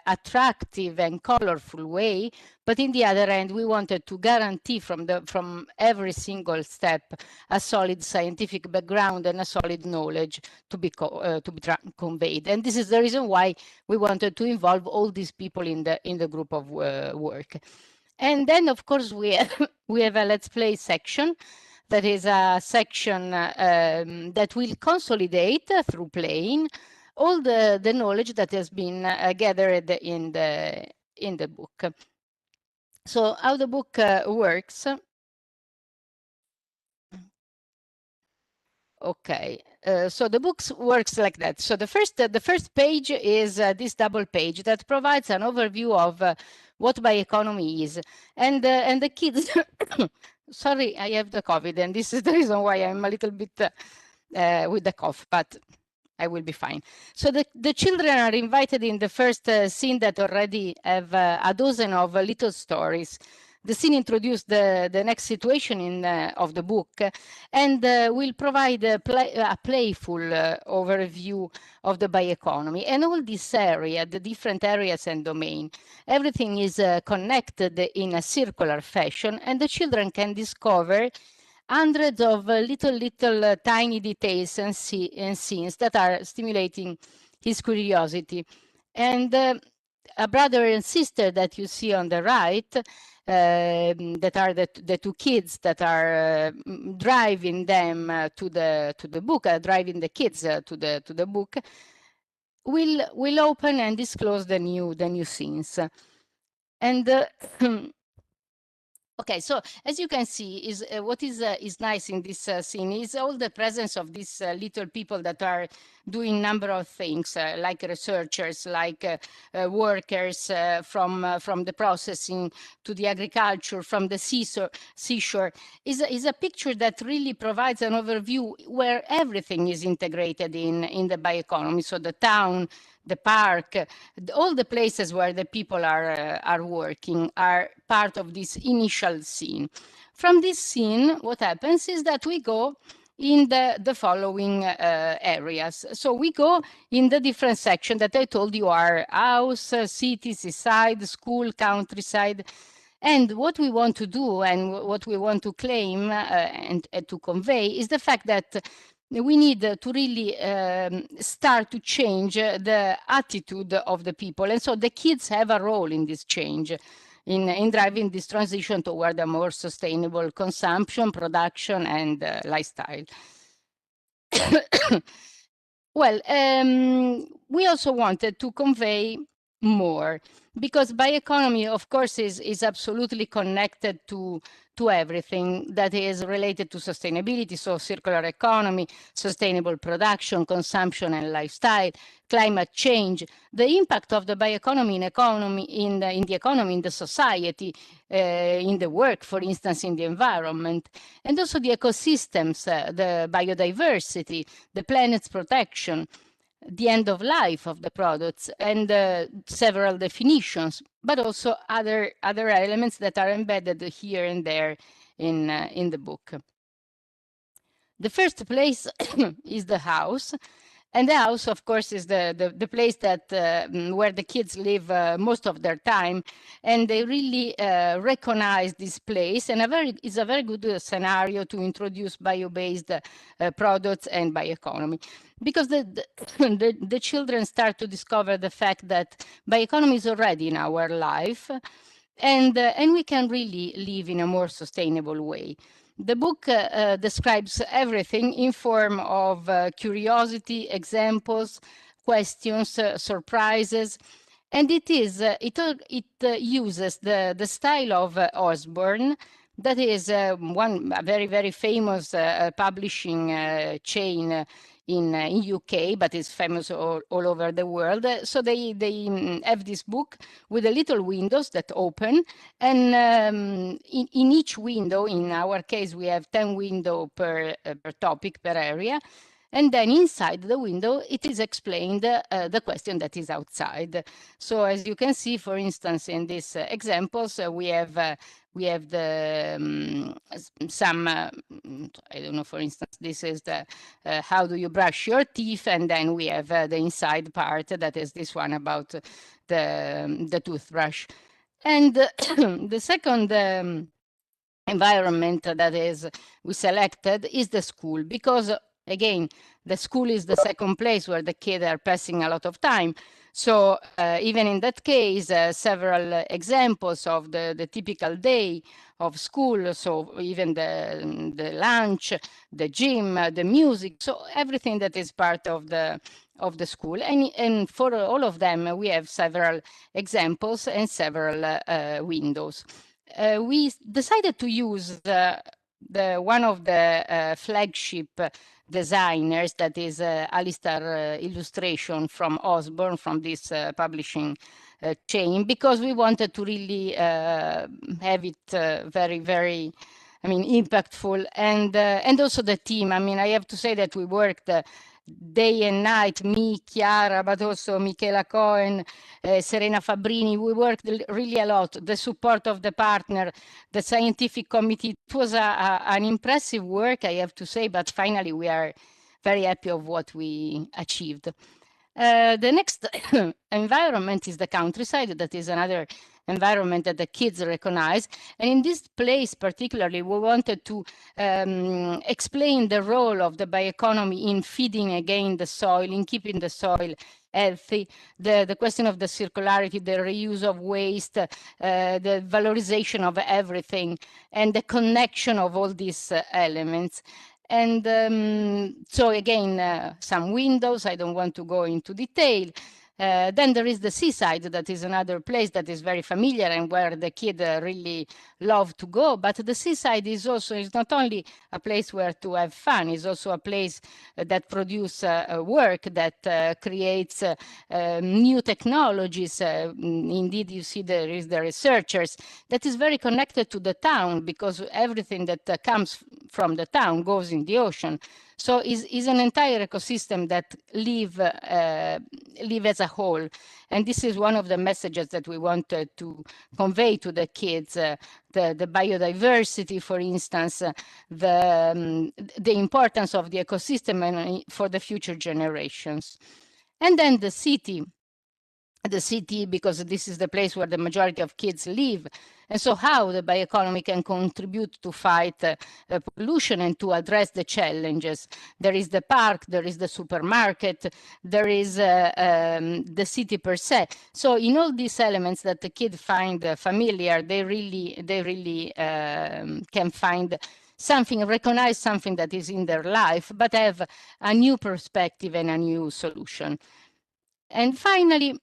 attractive and colorful way, but in the other end, we wanted to guarantee from every single step a solid scientific background and a solid knowledge to be conveyed. And this is the reason why we wanted to involve all these people in the group of work. And then, of course, we have a Let's Play section. That is a section that will consolidate through playing all the knowledge that has been gathered in the book. So how the book works. Okay, so the book works like that. So the first page is this double page that provides an overview of what bioeconomy is, and the kids. Sorry, I have the COVID, and this is the reason why I'm a little bit with the cough, but I will be fine. So the children are invited in the first scene that already have a dozen of little stories. The scene introduced the next situation of the book, and will provide a playful overview of the bioeconomy. And all this area, the different areas and domain, everything is connected in a circular fashion, and the children can discover hundreds of little tiny details and scenes that are stimulating his curiosity. And a brother and sister that you see on the right, that are the two kids that are driving them to the book, driving the kids to the book, will open and disclose the new scenes. And okay, so as you can see, what is nice in this scene is all the presence of these little people that are doing number of things, like researchers, like workers, from the processing to the agriculture, from the seashore. Is a picture that really provides an overview where everything is integrated in the bioeconomy. So the town, the park, all the places where the people are working are part of this initial scene. From this scene, what happens is that we go in the following areas. So we go in the different sections that I told you are house, city, seaside, school, countryside. And what we want to do and what we want to claim and to convey is the fact that we need to really start to change the attitude of the people. And so the kids have a role in this change, in driving this transition toward a more sustainable consumption, production, and lifestyle. Well, we also wanted to convey more, because bioeconomy, of course, is absolutely connected to everything that is related to sustainability, so circular economy, sustainable production, consumption and lifestyle, climate change, the impact of the bioeconomy in the economy, in the society, in the work, for instance, in the environment, and also the ecosystems, the biodiversity, the planet's protection, the end of life of the products, and several definitions, but also other elements that are embedded here and there in the book. The first place is the house. And the house, of course, is the place that where the kids live most of their time, and they really recognize this place, and it's a very good scenario to introduce bio-based products and bioeconomy, because the children start to discover the fact that bioeconomy is already in our life, and we can really live in a more sustainable way. The book describes everything in form of curiosity, examples, questions, surprises, and it uses the style of Osborne, that is a very, very famous publishing chain in UK, but it's famous all over the world. So they have this book with the little windows that open, and in each window, in our case, we have 10 windows per topic, per area. And then inside the window, it is explained the question that is outside. So as you can see, for instance, in these examples, we have the some I don't know, for instance, this is the how do you brush your teeth, and then we have the inside part, that is this one about the toothbrush. And the second environment that is we selected is the school, because again, the school is the second place where the kids are passing a lot of time. So even in that case, several examples of the typical day of school, so even the lunch, the gym, the music, so everything that is part of the school. And for all of them, we have several examples and several windows. We decided to use one of the flagship designers, that is Alistair Illustration from Osborne, from this publishing chain, because we wanted to really have it very, very, I mean, impactful, and also the team. I mean, I have to say that we worked day and night, me, Chiara, but also Michela Cohen, Serena Fabrini. We worked really a lot. The support of the partner, the scientific committee. It was an impressive work, I have to say, but finally we are very happy of what we achieved. The next environment is the countryside. That is another environment that the kids recognize. And in this place particularly, we wanted to explain the role of the bioeconomy in feeding again the soil, in keeping the soil healthy, the question of the circularity, the reuse of waste, the valorization of everything, and the connection of all these elements. And so again, some windows, I don't want to go into detail. Then there is the seaside, that is another place that is very familiar and where the kids really love to go. But the seaside is not only a place where to have fun, it's also a place that produces work, that creates new technologies. Indeed, you see there is the researchers, that is very connected to the town, because everything that comes from the town goes in the ocean. So is an entire ecosystem that live as a whole. And this is one of the messages that we wanted to convey to the kids, the biodiversity, for instance, the importance of the ecosystem and for the future generations. And then the city, because this is the place where the majority of kids live. And so how the bioeconomy can contribute to fight pollution and to address the challenges. There is the park, there is the supermarket, there is the city per se. So in all these elements that the kids find familiar, they really can find something, recognize something that is in their life, but have a new perspective and a new solution. And finally,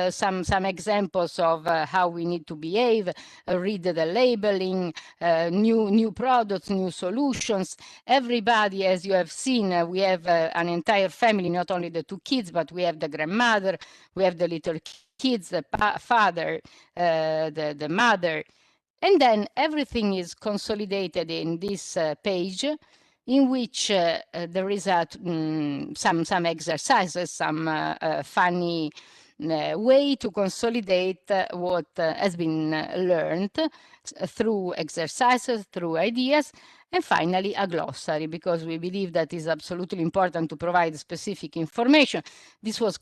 some examples of how we need to behave, read the labeling, new products, new solutions. Everybody, as you have seen, we have an entire family, not only the two kids, but we have the grandmother, we have the little kids, the father, the mother. And then everything is consolidated in this page, in which there is some exercises, some funny way to consolidate what has been learned through exercises, through ideas, and finally a glossary, because we believe that is absolutely important to provide specific information. This was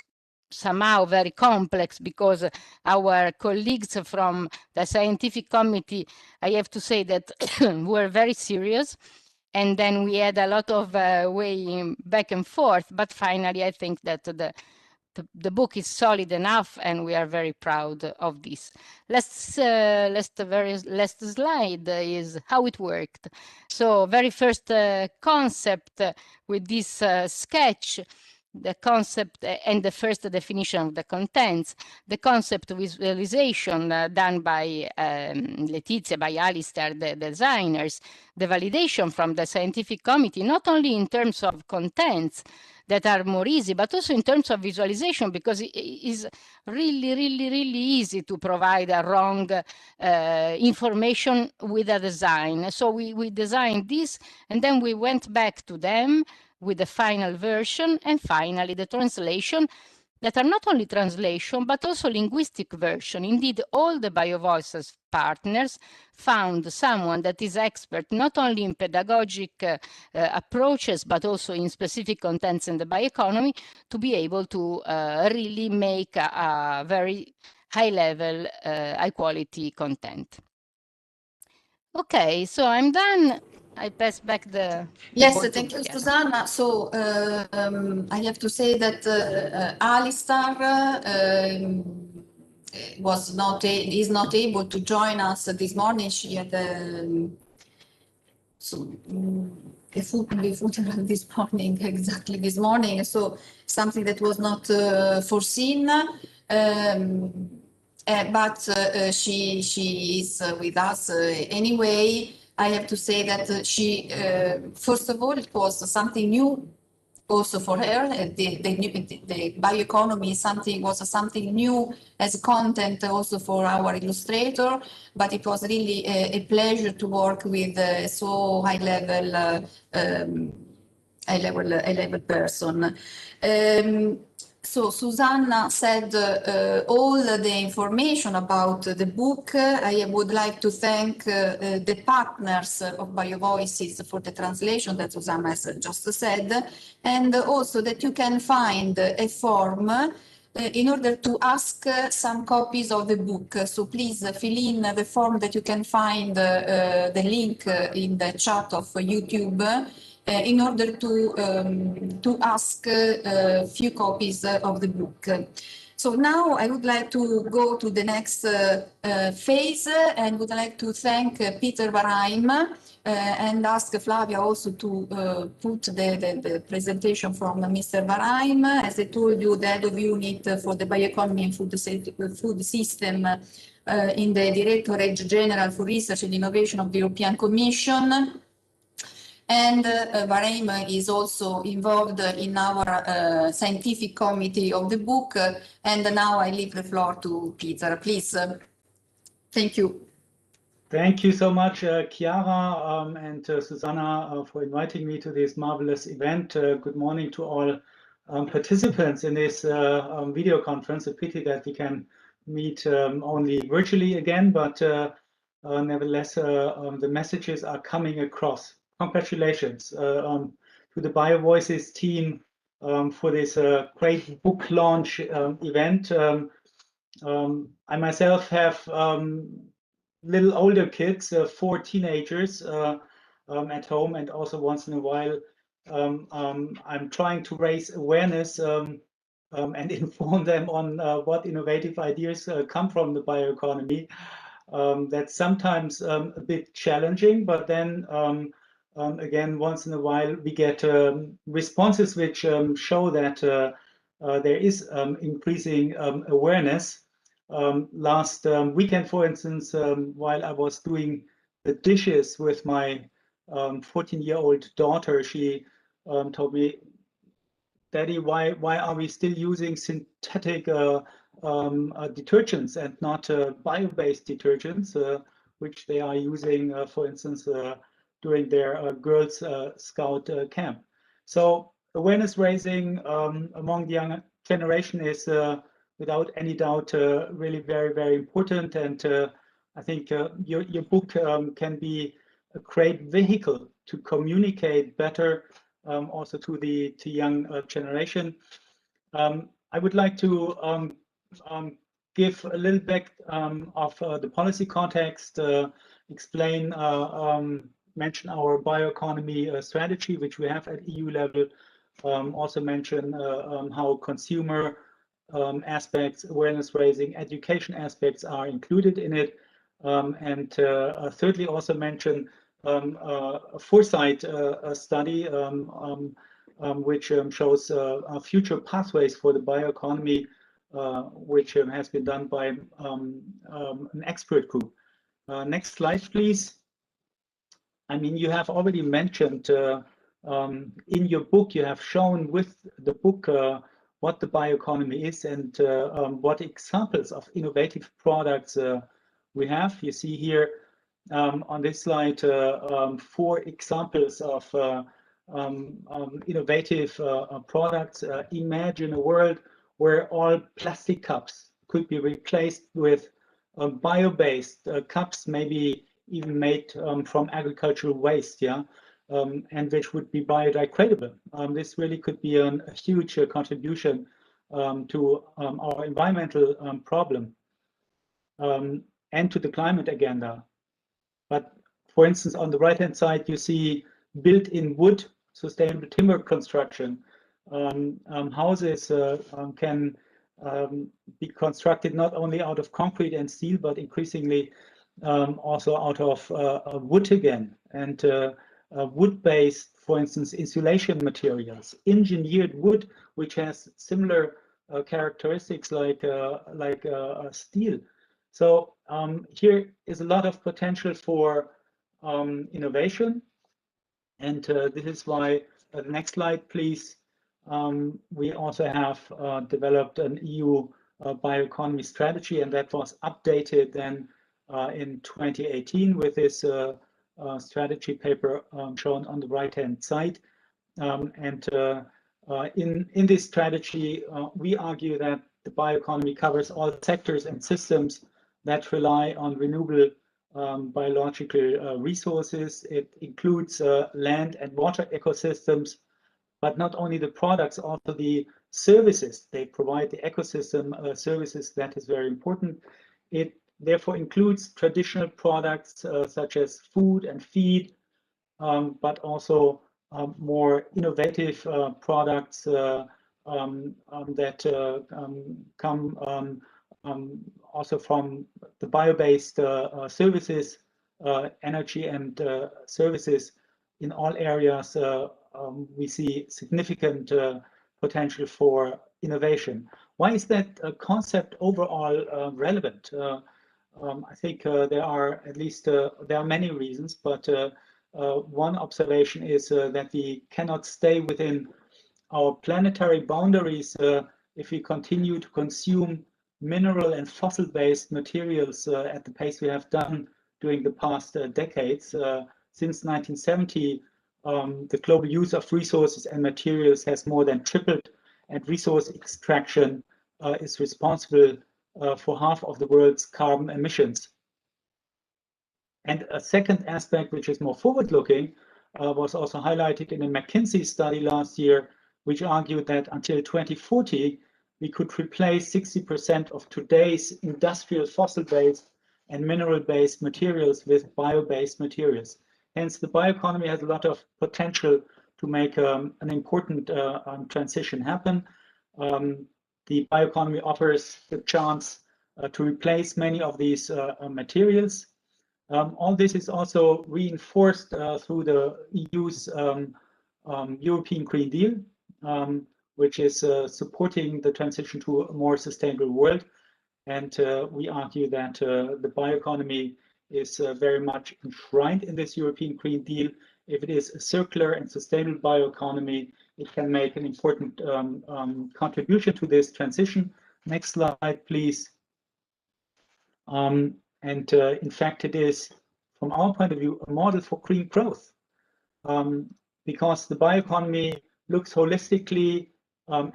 somehow very complex because our colleagues from the scientific committee, I have to say that were very serious. And then we had a lot of way back and forth, but finally I think that the book is solid enough and we are very proud of this. The very last slide is how it worked. So very first concept with this sketch, the concept and the first definition of the contents, the concept visualization done by Letizia, by Alistair, the designers, the validation from the scientific committee, not only in terms of contents that are more easy, but also in terms of visualization, because it is really easy to provide a wrong information with a design. So we designed this, and then we went back to them with the final version, and finally the translation, that are not only translation, but also linguistic version. Indeed, all the BioVoices partners found someone that is expert not only in pedagogic approaches, but also in specific contents in the bioeconomy, to be able to really make a very high level, high quality content. Okay, so I'm done. I pass back the Yes, thank you, Susanna. So I have to say that Alistair is not able to join us this morning. She had a funeral this morning, exactly this morning. So something that was not foreseen. But she is with us anyway. I have to say that she, first of all, it was something new also for her. The bioeconomy was something new as content also for our illustrator, but it was really a pleasure to work with so high level person. So Susanna said all the information about the book. I would like to thank the partners of BioVoices for the translation that Susanna has just said, and also that you can find a form in order to ask some copies of the book. So please fill in the form that you can find the link in the chat of YouTube. In order to ask a few copies of the book. So now I would like to go to the next phase and would like to thank Peter Varheim and ask Flavia also to put the presentation from Mr. Varheim. As I told you, the head of unit for the bioeconomy and food system in the Directorate General for Research and Innovation of the European Commission. And Varheim is also involved in our scientific committee of the book. And now I leave the floor to Peter, please. Thank you. Thank you so much, Chiara and Susanna, for inviting me to this marvelous event. Good morning to all participants in this video conference. A pity that we can meet only virtually again, but nevertheless, the messages are coming across. Congratulations to the BioVoices team for this great book launch event. I myself have little older kids, 4 teenagers at home, and also once in a while I'm trying to raise awareness and inform them on what innovative ideas come from the bioeconomy. That's sometimes a bit challenging, but then again, once in a while, we get responses which show that there is increasing awareness. Last weekend, for instance, while I was doing the dishes with my 14-year-old daughter, she told me, "Daddy, why are we still using synthetic detergents and not bio-based detergents, which they are using, for instance, during their Girls Scout camp?" So awareness raising among the young generation is without any doubt really very, very important. And I think your book can be a great vehicle to communicate better also to the young generation. I would like to give a little bit of the policy context, explain, mention our bioeconomy strategy, which we have at EU level, also mention how consumer aspects, awareness raising, education aspects are included in it, and thirdly also mention a foresight study which shows future pathways for the bioeconomy, which has been done by an expert group. Next slide, please. I mean, you have already mentioned in your book, you have shown with the book what the bioeconomy is and what examples of innovative products we have. You see here on this slide 4 examples of innovative products. Imagine a world where all plastic cups could be replaced with bio-based cups, maybe even made from agricultural waste, yeah, and which would be biodegradable. This really could be a huge contribution to our environmental problem and to the climate agenda. But for instance, on the right-hand side, you see built-in wood, sustainable timber construction. Houses can be constructed not only out of concrete and steel, but increasingly also out of wood again. And wood-based, for instance, insulation materials, engineered wood, which has similar characteristics like steel. So here is a lot of potential for innovation. And this is why, the next slide, please. We also have developed an EU bioeconomy strategy, and that was updated then in 2018 with this strategy paper shown on the right-hand side. And in this strategy, we argue that the bioeconomy covers all sectors and systems that rely on renewable biological resources. It includes land and water ecosystems, but not only the products, also the services they provide, the ecosystem services. That is very important. It therefore includes traditional products such as food and feed, but also more innovative products that come also from the bio-based services, energy and services. In all areas, we see significant potential for innovation. Why is that concept overall relevant? I think there are at least there are many reasons, but one observation is that we cannot stay within our planetary boundaries if we continue to consume mineral and fossil-based materials at the pace we have done during the past decades. Since 1970, the global use of resources and materials has more than tripled, and resource extraction is responsible for half of the world's carbon emissions. And a second aspect, which is more forward-looking, was also highlighted in a McKinsey study last year, which argued that until 2040, we could replace 60% of today's industrial fossil-based and mineral-based materials with bio-based materials. Hence, the bioeconomy has a lot of potential to make an important transition happen. The bioeconomy offers the chance to replace many of these materials. All this is also reinforced through the EU's European Green Deal, which is supporting the transition to a more sustainable world. And we argue that the bioeconomy is very much enshrined in this European Green Deal. If it is a circular and sustainable bioeconomy, it can make an important contribution to this transition. Next slide, please. In fact, it is, from our point of view, a model for green growth, because the bioeconomy looks holistically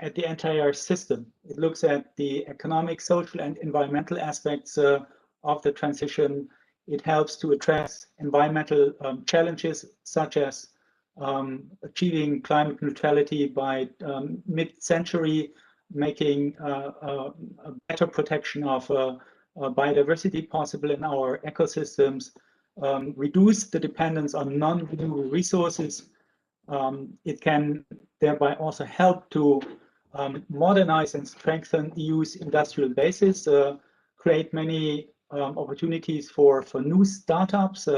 at the entire system. It looks at the economic, social, and environmental aspects of the transition. It helps to address environmental challenges, such as achieving climate neutrality by mid-century, making a better protection of biodiversity possible in our ecosystems, reduce the dependence on non-renewable resources. It can thereby also help to modernize and strengthen EU's industrial basis, create many opportunities for new startups,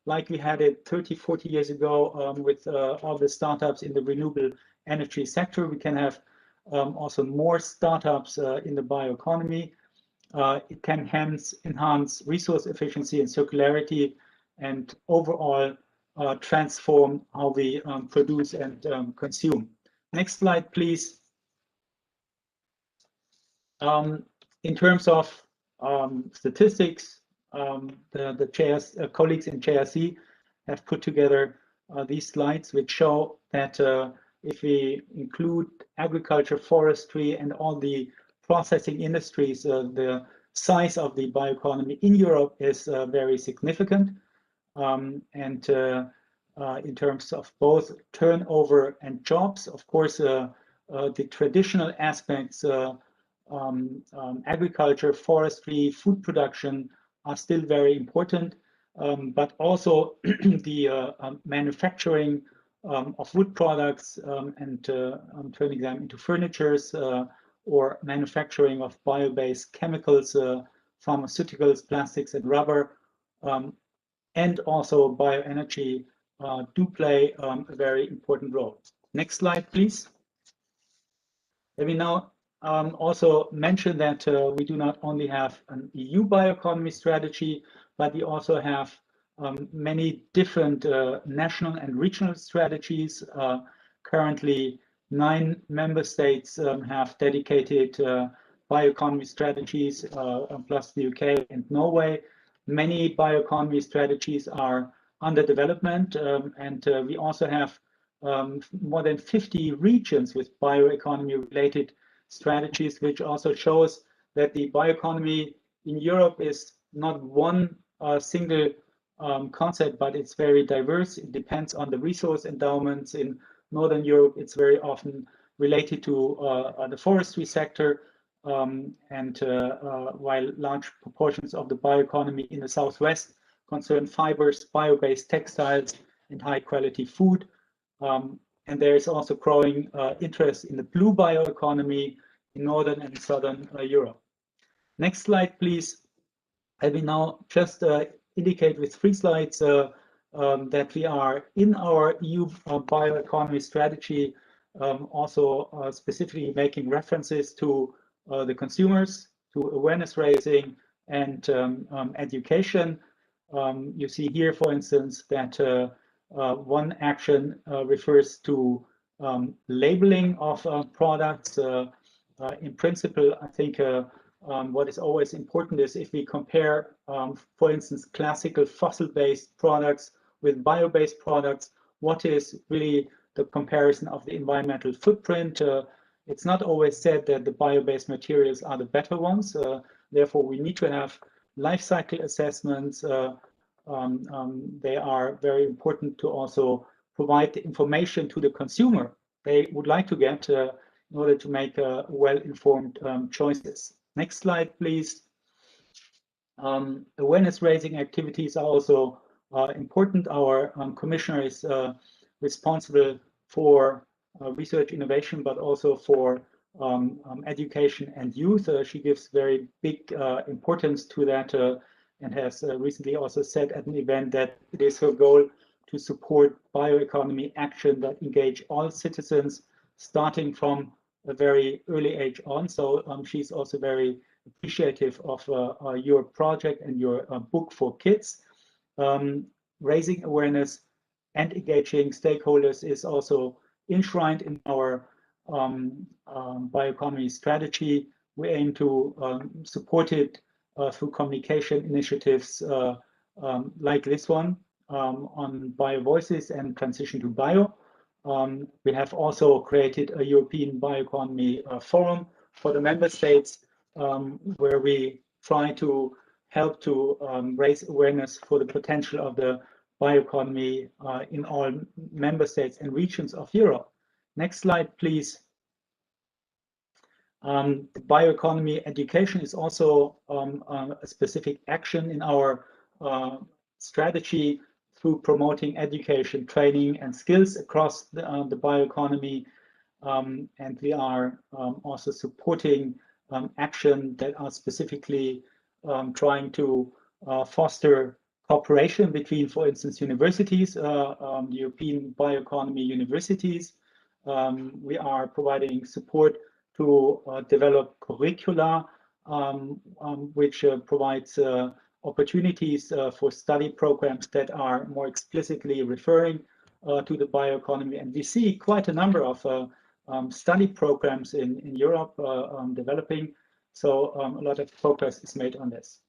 like we had it 30, 40 years ago with all the startups in the renewable energy sector. We can have also more startups in the bioeconomy. It can hence enhance resource efficiency and circularity, and overall transform how we produce and consume. Next slide, please. In terms of statistics, the colleagues in JRC have put together these slides, which show that if we include agriculture, forestry, and all the processing industries, the size of the bioeconomy in Europe is very significant. In terms of both turnover and jobs, of course, the traditional aspects, agriculture, forestry, food production are still very important, but also the manufacturing of wood products and turning them into furnitures, or manufacturing of bio-based chemicals, pharmaceuticals, plastics, and rubber, and also bioenergy do play a very important role. Next slide, please. Let me now also mention that we do not only have an EU bioeconomy strategy, but we also have many different national and regional strategies. Currently, 9 member states have dedicated bioeconomy strategies, plus the UK and Norway. Many bioeconomy strategies are under development, and we also have more than 50 regions with bioeconomy related strategies, which also shows that the bioeconomy in Europe is not one single concept, but it's very diverse. It depends on the resource endowments. In Northern Europe, it's very often related to the forestry sector, while large proportions of the bioeconomy in the Southwest concern fibers, bio-based textiles, and high-quality food. And there is also growing interest in the blue bioeconomy in Northern and Southern Europe. Next slide, please. I will now just indicate with 3 slides that we are in our EU bioeconomy strategy also specifically making references to the consumers, to awareness raising, and education. You see here, for instance, that one action refers to labeling of products. In principle, I think what is always important is if we compare, for instance, classical fossil-based products with bio-based products, what is really the comparison of the environmental footprint? It's not always said that the bio-based materials are the better ones. Therefore, we need to have life cycle assessments. They are very important to also provide the information to the consumer they would like to get in order to make well-informed choices. Next slide, please. Awareness raising activities are also important. Our commissioner is responsible for research innovation, but also for education and youth. She gives very big importance to that and has recently also said at an event that it is her goal to support bioeconomy action that engage all citizens starting from a very early age on. So she's also very appreciative of your project and your book for kids. Raising awareness and engaging stakeholders is also enshrined in our bioeconomy strategy. We aim to support it through communication initiatives like this one on BioVoices and transition to bio. We have also created a European bioeconomy forum for the member states where we try to help to raise awareness for the potential of the bioeconomy in all member states and regions of Europe. Next slide, please. The bioeconomy education is also a specific action in our strategy through promoting education, training, and skills across the bioeconomy. And we are also supporting action that are specifically trying to foster cooperation between, for instance, universities, European bioeconomy universities. We are providing support to develop curricula, which provides opportunities for study programs that are more explicitly referring to the bioeconomy. And we see quite a number of study programs in Europe developing. So a lot of progress is made on this.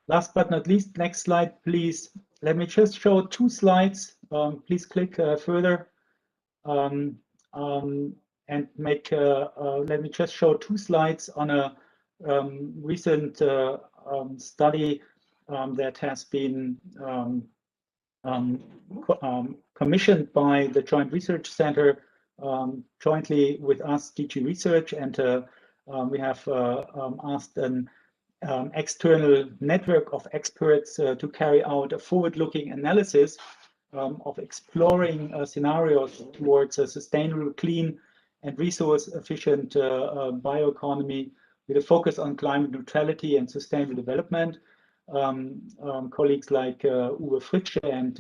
Last but not least, next slide, please. Let me just show 2 slides. Please click further. And make, let me just show 2 slides on a recent study that has been commissioned by the Joint Research Center jointly with us, DG Research, and we have asked an external network of experts to carry out a forward-looking analysis of exploring scenarios towards a sustainable, clean, and resource-efficient bioeconomy with a focus on climate neutrality and sustainable development. Colleagues like Uwe Fritsche and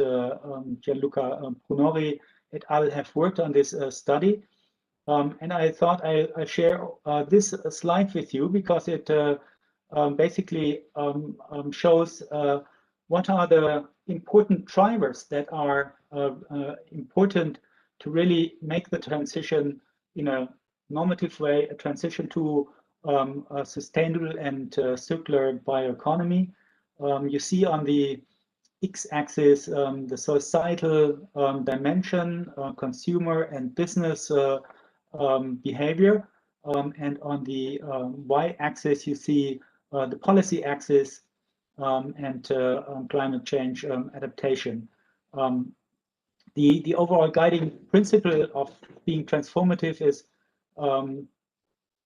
Gianluca Brunori et al. Have worked on this study. And I thought I share this slide with you because it basically shows what are the important drivers that are important to really make the transition in a normative way, a transition to a sustainable and circular bioeconomy. You see on the x-axis the societal dimension, consumer and business behavior, and on the y-axis you see the policy axis and climate change adaptation. The overall guiding principle of being transformative is,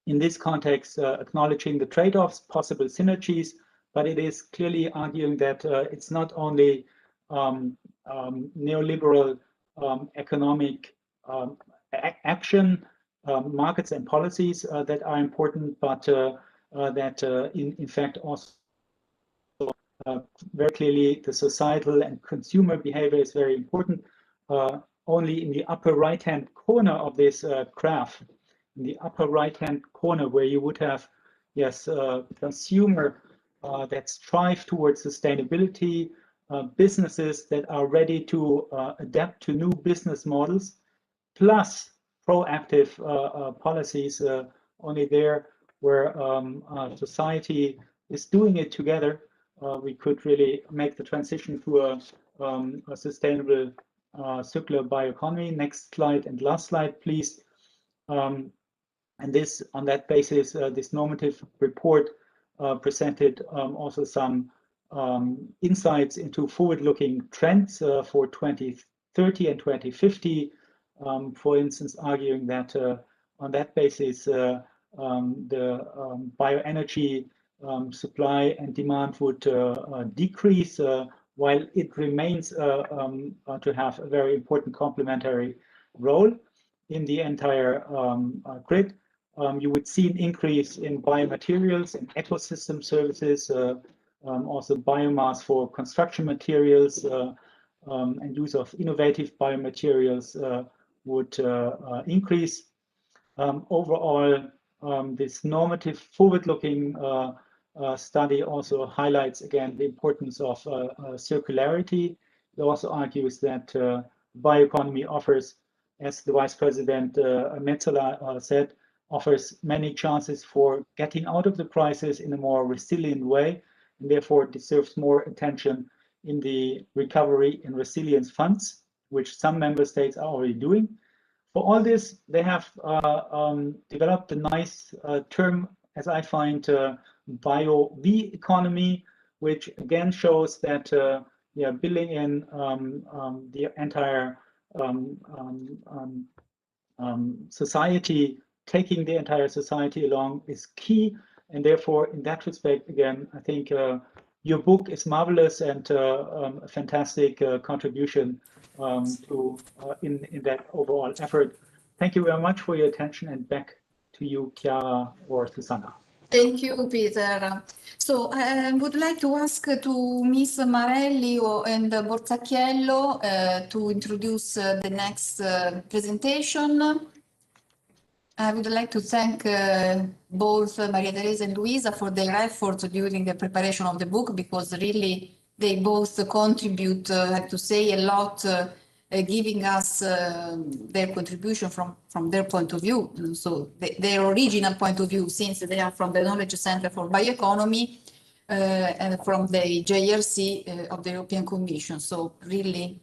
in this context, acknowledging the trade-offs, possible synergies, but it is clearly arguing that it's not only neoliberal economic action, markets and policies that are important, but that in fact also very clearly the societal and consumer behavior is very important. Only in the upper right-hand corner of this graph, in the upper right-hand corner where you would have, yes, consumer that strive towards sustainability, businesses that are ready to adapt to new business models, plus proactive policies, only there where society is doing it together, we could really make the transition to a sustainable circular bioeconomy. Next slide and last slide, please. And this, on that basis, this normative report presented also some insights into forward-looking trends for 2030 and 2050. For instance, arguing that on that basis, the bioenergy supply and demand would decrease, while it remains to have a very important complementary role in the entire grid. you would see an increase in biomaterials and ecosystem services, also biomass for construction materials, and use of innovative biomaterials would increase. Overall, this normative forward-looking study also highlights again the importance of circularity. It also argues that bioeconomy offers, as the Vice President Metzola said, offers many chances for getting out of the crisis in a more resilient way, and therefore deserves more attention in the recovery and resilience funds, which some member states are already doing. For all this, they have developed a nice term, as I find, bio-V economy, which again shows that building in the entire society, taking the entire society along is key. And therefore, in that respect, again, I think your book is marvelous and a fantastic contribution in that overall effort. Thank you very much for your attention, and back to you, Chiara or Susanna. Thank you, Peter. So I would like to ask to Ms. Marelli and Borzacchiello to introduce the next presentation. I would like to thank both Maria Teresa and Luisa for their efforts during the preparation of the book, because really they both contribute, I have to say, a lot, giving us their contribution from their point of view. So their original point of view, since they are from the Knowledge Center for Bioeconomy and from the JRC of the European Commission. So really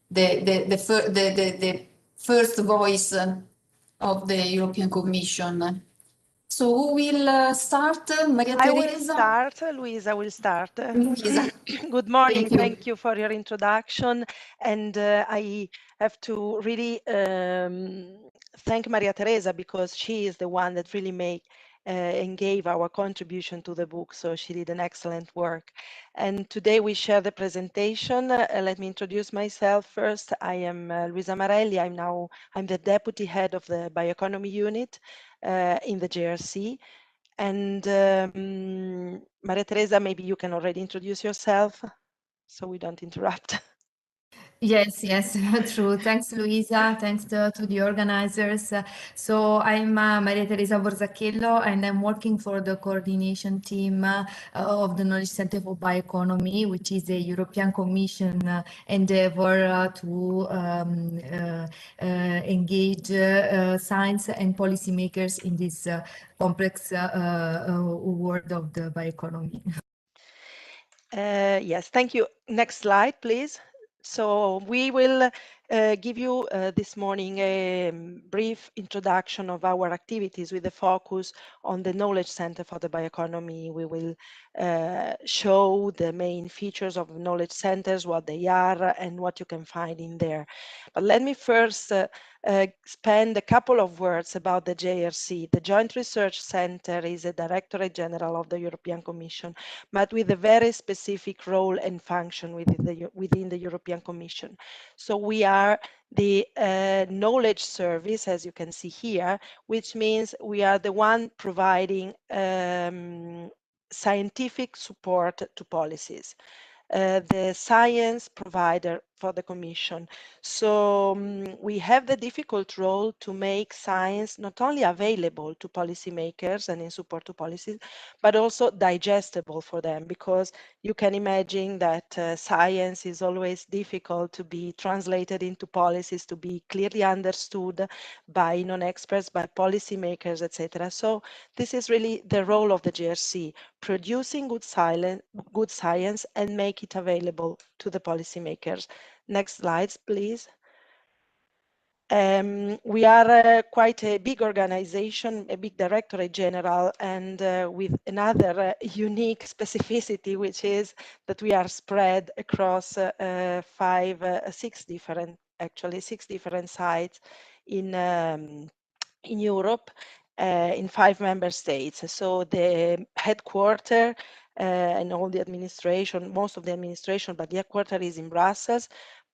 the first voice of the European Commission. So who will start? Maria Teresa? I will start. Luisa will start. Luisa. Good morning. Thank you for your introduction. And I have to really thank Maria Teresa, because she is the one that really and gave our contribution to the book. So she did an excellent work. And today we share the presentation. Let me introduce myself first. I am Luisa Marelli. I'm the deputy head of the bioeconomy unit in the JRC. And Maria Teresa, maybe you can already introduce yourself so we don't interrupt. Yes, true. Thanks, Luisa. Thanks to the organizers. So I'm Maria Teresa Borzacchiello, and I'm working for the coordination team of the Knowledge Center for Bioeconomy, which is a European Commission endeavor to engage science and policymakers in this complex world of the bioeconomy. Yes, thank you. Next slide, please. So we will give you this morning a brief introduction of our activities with a focus on the Knowledge Center for the Bioeconomy. We will show the main features of knowledge centers, what they are, and what you can find in there. But let me first spend a couple of words about the JRC. The Joint Research Center is a Directorate General of the European Commission, but with a very specific role and function within the European Commission. So we are the knowledge service, as you can see here, which means we are the one providing scientific support to policies. The science provider for the Commission. So we have the difficult role to make science not only available to policymakers and in support to policies, but also digestible for them, because you can imagine that science is always difficult to be translated into policies, to be clearly understood by non-experts, by policymakers, etc. So this is really the role of the JRC, producing good science and make it available to the policymakers. Next slides, please. We are quite a big organization, a big directorate general, and with another unique specificity, which is that we are spread across six different sites in Europe, in 5 member states. So the headquarter and all the administration, most of the administration, but the headquarter is in Brussels.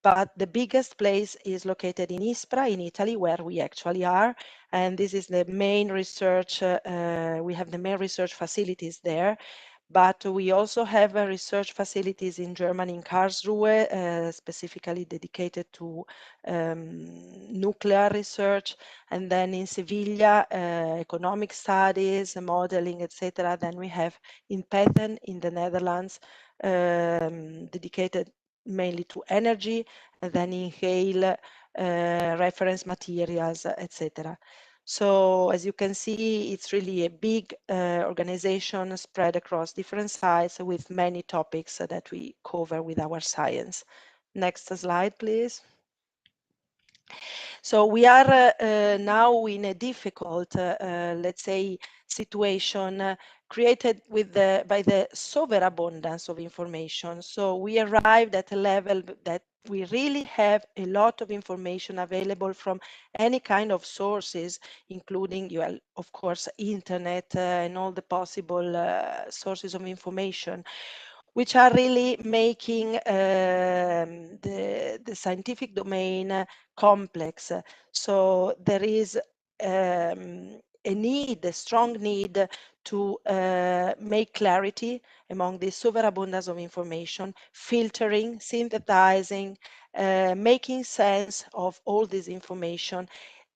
but the biggest place is located in Ispra in Italy, where we actually are, and this is the main research, we have the main research facilities there. But we also have research facilities in Germany, in Karlsruhe, specifically dedicated to nuclear research, and then in Sevilla, economic studies, modeling, etc. Then we have in Petten, in the Netherlands, dedicated mainly to energy, and then in Hale, reference materials, etc. So as you can see, it's really a big organization spread across different sites with many topics that we cover with our science. Next slide, please. So we are now in a difficult, let's say, situation created by the overabundance of information. So we arrived at a level that we really have a lot of information available from any kind of sources, including, well, of course, internet and all the possible sources of information, which are really making the scientific domain complex. So there is a need, a strong need to make clarity among this superabundance of information, filtering, synthesizing, making sense of all this information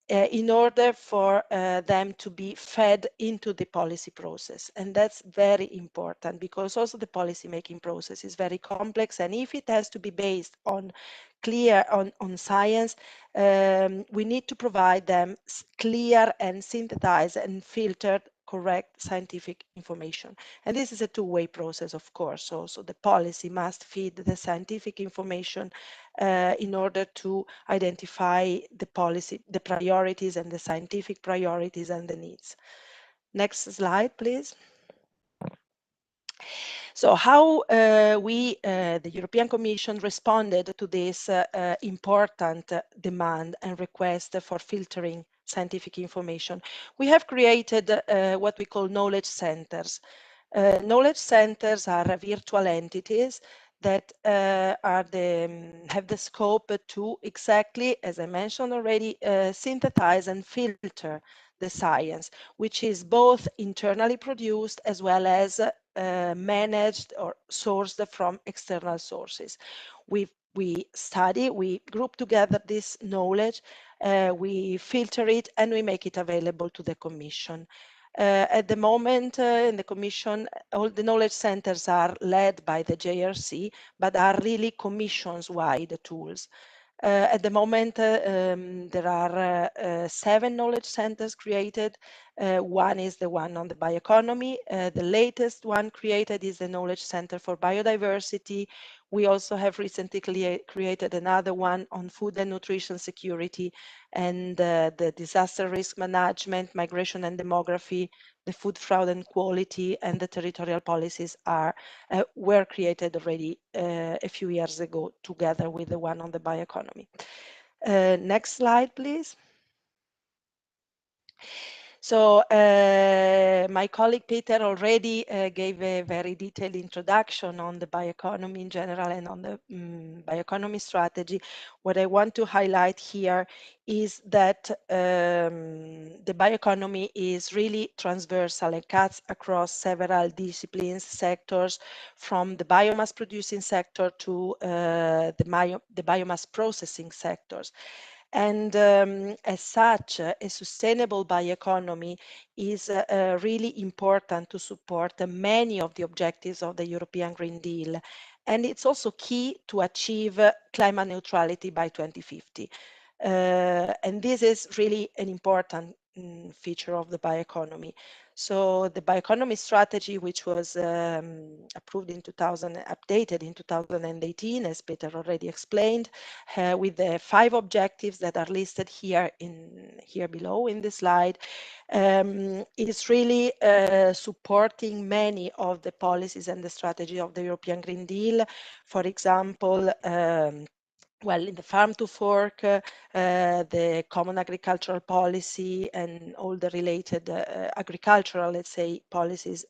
in order for them to be fed into the policy process. And that's very important, because also the policy making process is very complex, and if it has to be based on on science, we need to provide them clear and synthesized and filtered correct scientific information. And this is a two-way process, of course. Also, the policy must feed the scientific information in order to identify the policy, the priorities and the scientific priorities and the needs. Next slide, please. So how the European Commission responded to this important demand and request for filtering scientific information. We have created what we call knowledge centers. Knowledge centers are virtual entities that have the scope to exactly, as I mentioned already, synthesize and filter the science, which is both internally produced as well as managed or sourced from external sources. We study, we group together this knowledge, we filter it, and we make it available to the Commission. At the moment, in the Commission, all the knowledge centers are led by the JRC, but are really Commissions-wide tools. At the moment, there are 7 knowledge centers created. One is the one on the bioeconomy. The latest one created is the Knowledge Center for Biodiversity. We also have recently created another one on food and nutrition security, and the disaster risk management, migration and demography, the food fraud and quality, and the territorial policies were created already a few years ago, together with the one on the bioeconomy. Next slide, please. So my colleague Peter already gave a very detailed introduction on the bioeconomy in general and on the bioeconomy strategy. What I want to highlight here is that the bioeconomy is really transversal and cuts across several disciplines, sectors, from the biomass producing sector to the biomass processing sectors. And as such, a sustainable bioeconomy is really important to support many of the objectives of the European Green Deal. And it's also key to achieve climate neutrality by 2050. And this is really an important feature of the bioeconomy. So the bioeconomy strategy, which was approved in updated in 2018, as Peter already explained, with the 5 objectives that are listed here below in the slide, is really supporting many of the policies and the strategy of the European Green Deal. For example, well, in the farm to fork, the common agricultural policy and all the related agricultural, let's say, policies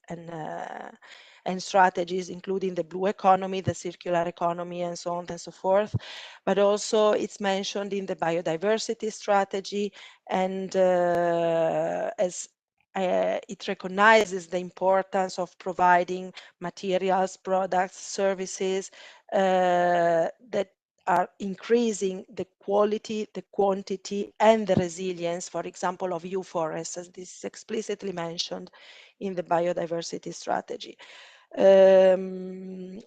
and strategies, including the blue economy, the circular economy, and so on and so forth. But also it's mentioned in the biodiversity strategy, and as it recognizes the importance of providing materials, products, services that are increasing the quality, the quantity, and the resilience, for example, of EU forests, as this is explicitly mentioned in the biodiversity strategy.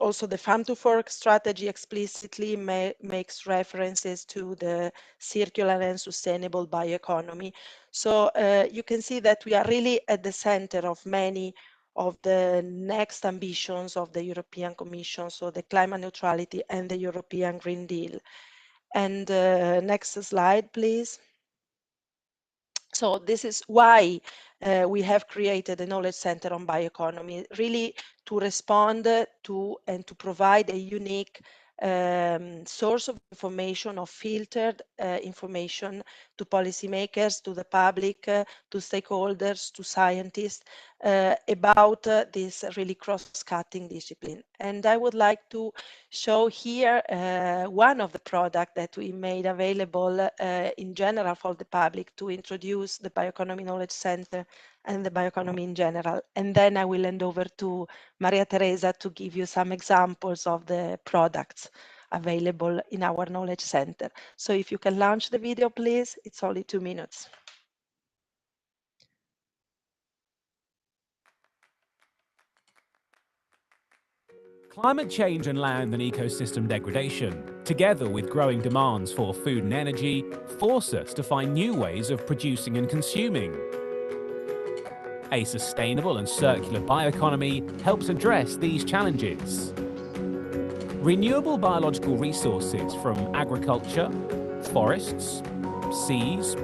Also, the farm to fork strategy explicitly makes references to the circular and sustainable bioeconomy. So you can see that we are really at the center of many of the next ambitions of the European Commission, so the climate neutrality and the European Green Deal. And next slide, please. So this is why we have created a knowledge center on bioeconomy, really to respond to and to provide a unique source of information, of filtered information to policymakers, to the public, to stakeholders, to scientists about this really cross-cutting discipline. And I would like to show here one of the products that we made available in general for the public to introduce the Bioeconomy Knowledge Center and the bioeconomy in general. And then I will hand over to Maria Teresa to give you some examples of the products available in our knowledge center. So if you can launch the video, please, it's only 2 minutes. Climate change and land and ecosystem degradation, together with growing demands for food and energy, force us to find new ways of producing and consuming. A sustainable and circular bioeconomy helps address these challenges. Renewable biological resources from agriculture, forests, seas,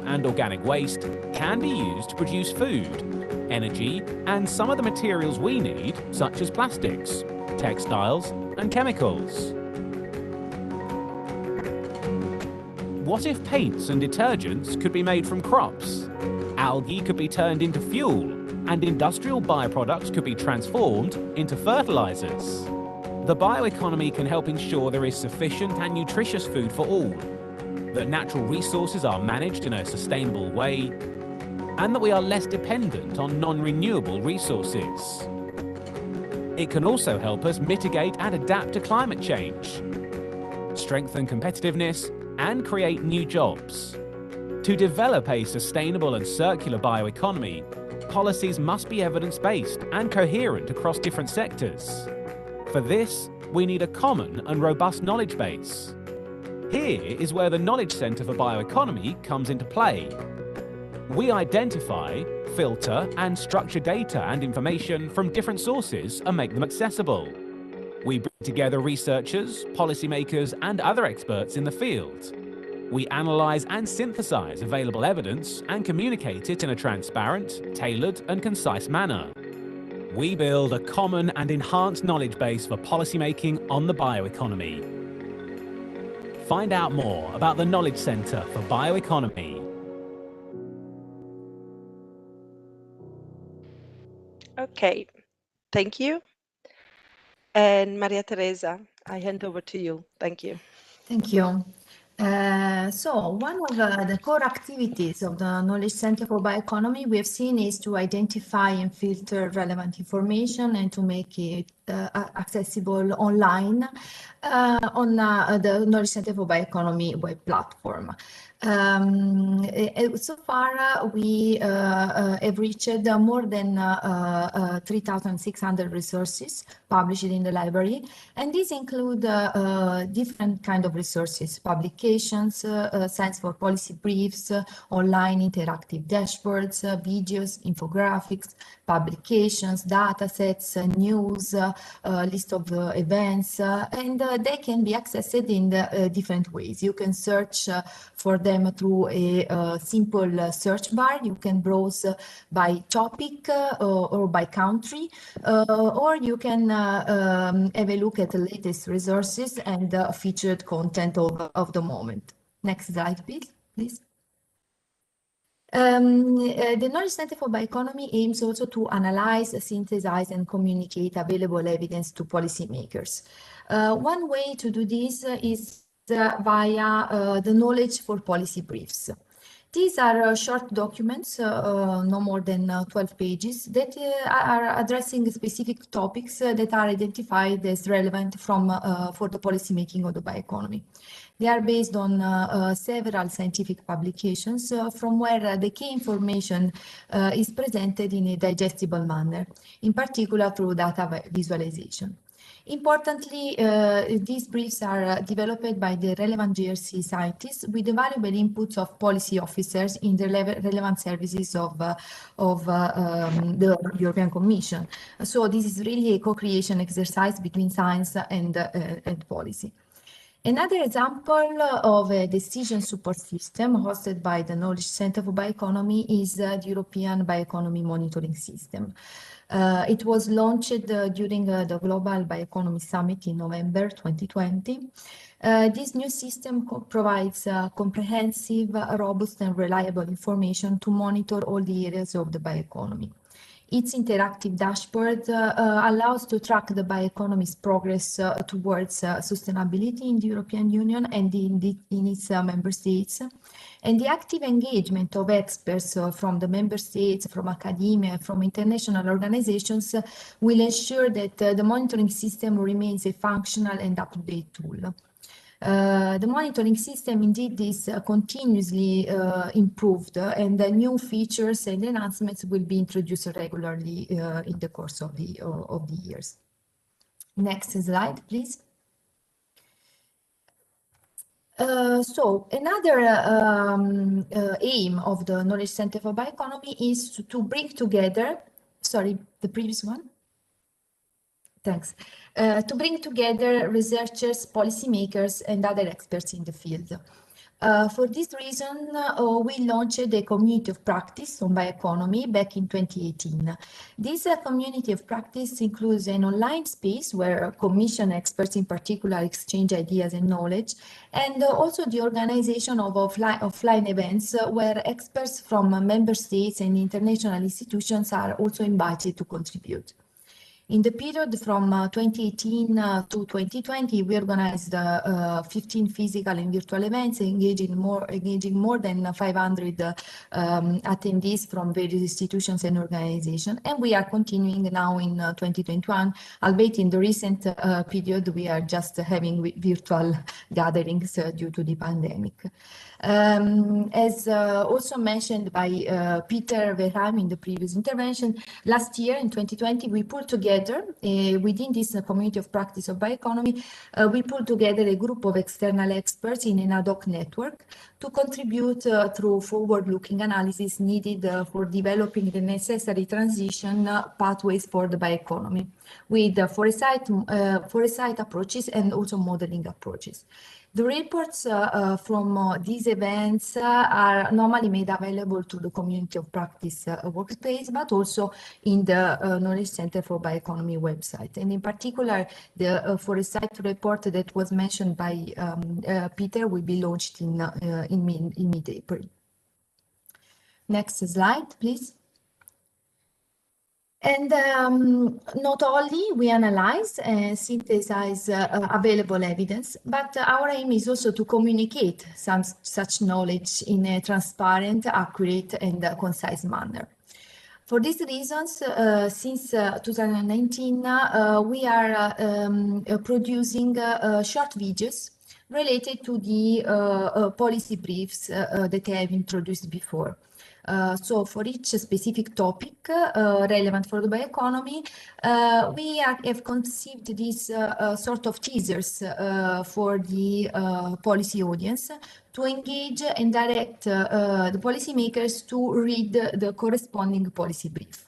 and organic waste can be used to produce food, energy, and some of the materials we need, such as plastics, textiles, and chemicals. What if paints and detergents could be made from crops? Algae could be turned into fuel, and industrial bioproducts could be transformed into fertilizers. The bioeconomy can help ensure there is sufficient and nutritious food for all, that natural resources are managed in a sustainable way, and that we are less dependent on non-renewable resources. It can also help us mitigate and adapt to climate change, strengthen competitiveness, and create new jobs. To develop a sustainable and circular bioeconomy, policies must be evidence-based and coherent across different sectors. For this, we need a common and robust knowledge base. Here is where the Knowledge Centre for Bioeconomy comes into play. We identify, filter, and structure data and information from different sources and make them accessible. We bring together researchers, policymakers, and other experts in the field. We analyse and synthesise available evidence and communicate it in a transparent, tailored, and concise manner. We build a common and enhanced knowledge base for policymaking on the bioeconomy. Find out more about the Knowledge Centre for Bioeconomy. Okay, thank you. And Maria Teresa, I hand over to you. Thank you. Thank you. So one of the core activities of the Knowledge Center for Bioeconomy we have seen is to identify and filter relevant information and to make it accessible online on the Knowledge Center for Bioeconomy web platform. So far, we have reached more than 3,600 resources published in the library, and these include different kind of resources, publications, science for policy briefs, online interactive dashboards, videos, infographics, publications, data sets, news, list of events, and they can be accessed in different ways. You can search for them through a simple search bar. You can browse by topic or by country, or you can have a look at the latest resources and featured content of the moment. Next slide, please. The Knowledge Center for Bioeconomy aims also to analyze, synthesize, and communicate available evidence to policymakers. One way to do this is via the Knowledge for Policy briefs. These are short documents, no more than 12 pages, that are addressing specific topics that are identified as relevant for the policymaking of the bioeconomy. They are based on several scientific publications from where the key information is presented in a digestible manner, in particular through data visualization. Importantly, these briefs are developed by the relevant GRC scientists with the valuable inputs of policy officers in the relevant services of the European Commission. So this is really a co-creation exercise between science and policy. Another example of a decision support system hosted by the Knowledge Center for Bioeconomy is the European Bioeconomy Monitoring System. It was launched during the Global Bioeconomy Summit in November 2020. This new system provides comprehensive, robust and reliable information to monitor all the areas of the bioeconomy. Its interactive dashboard allows to track the bioeconomy's progress towards sustainability in the European Union and in its member states. And the active engagement of experts from the member states, from academia, from international organizations will ensure that the monitoring system remains a functional and up-to-date tool. The monitoring system indeed is continuously improved, and the new features and enhancements will be introduced regularly in the course of the years. Next slide, please. So another aim of the Knowledge Center for Bioeconomy is to bring together, sorry, the previous one. Thanks. To bring together researchers, policymakers, and other experts in the field. For this reason, we launched a community of practice on bioeconomy back in 2018. This community of practice includes an online space where Commission experts in particular exchange ideas and knowledge, and also the organization of offline events where experts from member states and international institutions are also invited to contribute. In the period from 2018 to 2020, we organized 15 physical and virtual events, engaging more than 500 attendees from various institutions and organizations. And we are continuing now in 2021, albeit in the recent period, we are just having virtual gatherings due to the pandemic. As also mentioned by Peter Verheim in the previous intervention, last year in 2020, we pulled together within this community of practice of bioeconomy, we pulled together a group of external experts in an ad hoc network to contribute through forward-looking analysis needed for developing the necessary transition pathways for the bioeconomy with foresight approaches and also modeling approaches. The reports from these events are normally made available to the community of practice workspace, but also in the Knowledge Center for Bioeconomy website. And in particular, the foresight report that was mentioned by Peter will be launched in mid-April. Next slide, please. And not only we analyze and synthesize available evidence, but our aim is also to communicate such knowledge in a transparent, accurate, and concise manner. For these reasons, since 2019, we are producing short videos related to the policy briefs that I have introduced before. So for each specific topic relevant for the bioeconomy, we have conceived these sort of teasers for the policy audience to engage and direct the policymakers to read the corresponding policy brief.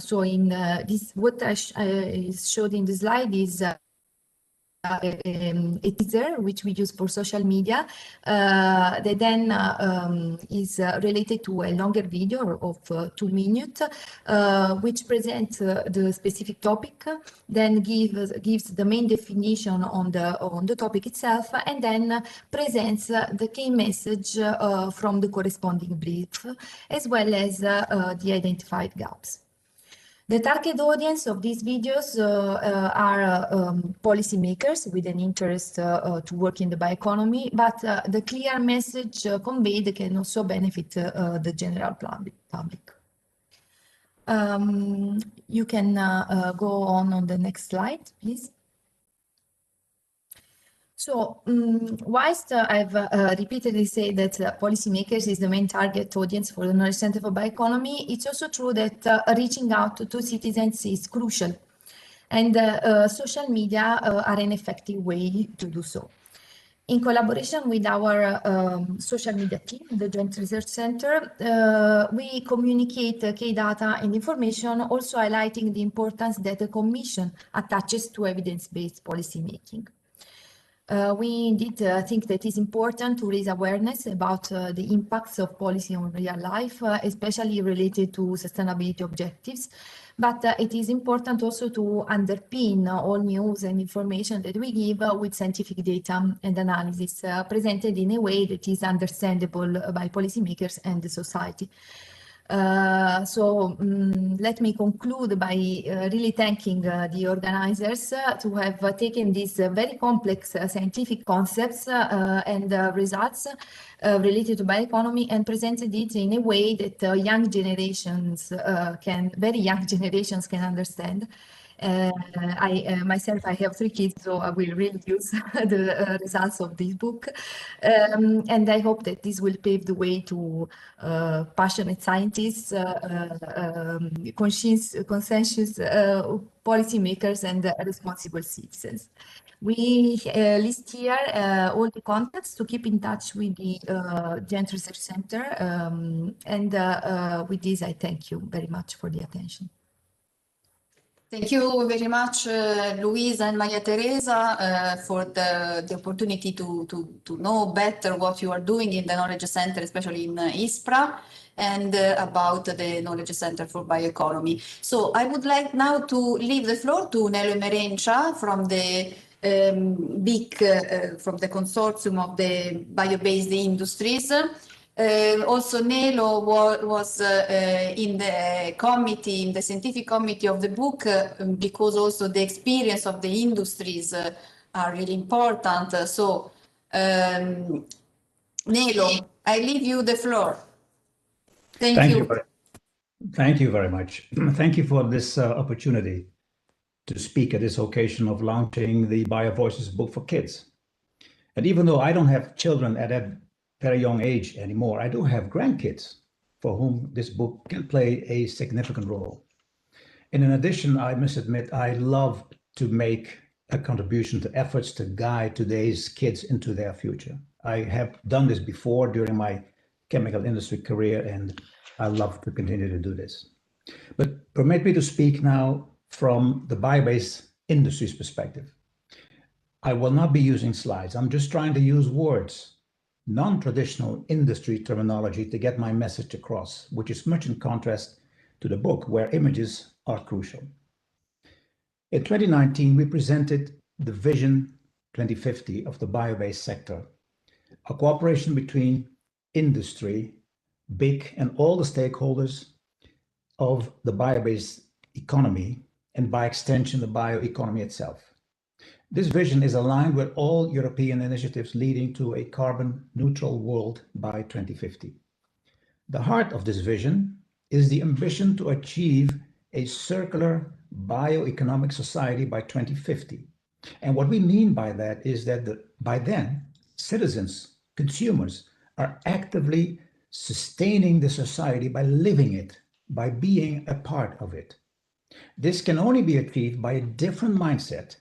So in this, what is showed in the slide is a teaser which we use for social media that then is related to a longer video of 2 minutes, which presents the specific topic, then gives the main definition on the topic itself, and then presents the key message from the corresponding brief, as well as the identified gaps. The target audience of these videos are policymakers with an interest to work in the bioeconomy, but the clear message conveyed can also benefit the general public. You can go on the next slide, please. So, whilst I've repeatedly said that policymakers is the main target audience for the Knowledge Center for Bioeconomy, it's also true that reaching out to citizens is crucial, and social media are an effective way to do so. In collaboration with our social media team, the Joint Research Center, we communicate key data and information, also highlighting the importance that the Commission attaches to evidence-based policymaking. We indeed think that it's important to raise awareness about the impacts of policy on real life, especially related to sustainability objectives. But it is important also to underpin all news and information that we give with scientific data and analysis presented in a way that is understandable by policymakers and the society. Let me conclude by really thanking the organizers to have taken these very complex scientific concepts and results related to bioeconomy and presented it in a way that young generations very young generations can understand. Myself, I have 3 kids, so I will really use the results of this book. And I hope that this will pave the way to passionate scientists, conscientious policymakers, and responsible citizens. We list here all the contacts to keep in touch with the Joint Research Center. With this, I thank you very much for the attention. Thank you very much, Louise and Maria Teresa, for the opportunity to know better what you are doing in the Knowledge Center, especially in ISPRA, and about the Knowledge Center for Bioeconomy. So I would like now to leave the floor to Nelo Merencia from the from the consortium of the bio-based industries. Also, Nelo was in the committee, in the scientific committee of the book, because also the experience of the industries are really important. So, Nelo, I leave you the floor. Thank you. Thank you very much. Thank you for this opportunity to speak at this occasion of launching the BioVoices book for kids. And even though I don't have children at a very young age anymore, I do have grandkids for whom this book can play a significant role. And in addition, I must admit, I love to make a contribution to efforts to guide today's kids into their future. I have done this before during my chemical industry career, and I love to continue to do this. But permit me to speak now from the bio-based industry's perspective. I will not be using slides. I'm just trying to use words, non-traditional industry terminology, to get my message across, which is much in contrast to the book, where images are crucial. In 2019, we presented the Vision 2050 of the bio-based sector, a cooperation between industry, big, and all the stakeholders of the bio-based economy, and by extension, the bioeconomy itself. This vision is aligned with all European initiatives leading to a carbon neutral world by 2050. The heart of this vision is the ambition to achieve a circular bioeconomic society by 2050. And what we mean by that is that by then, citizens, consumers are actively sustaining the society by living it, by being a part of it. This can only be achieved by a different mindset,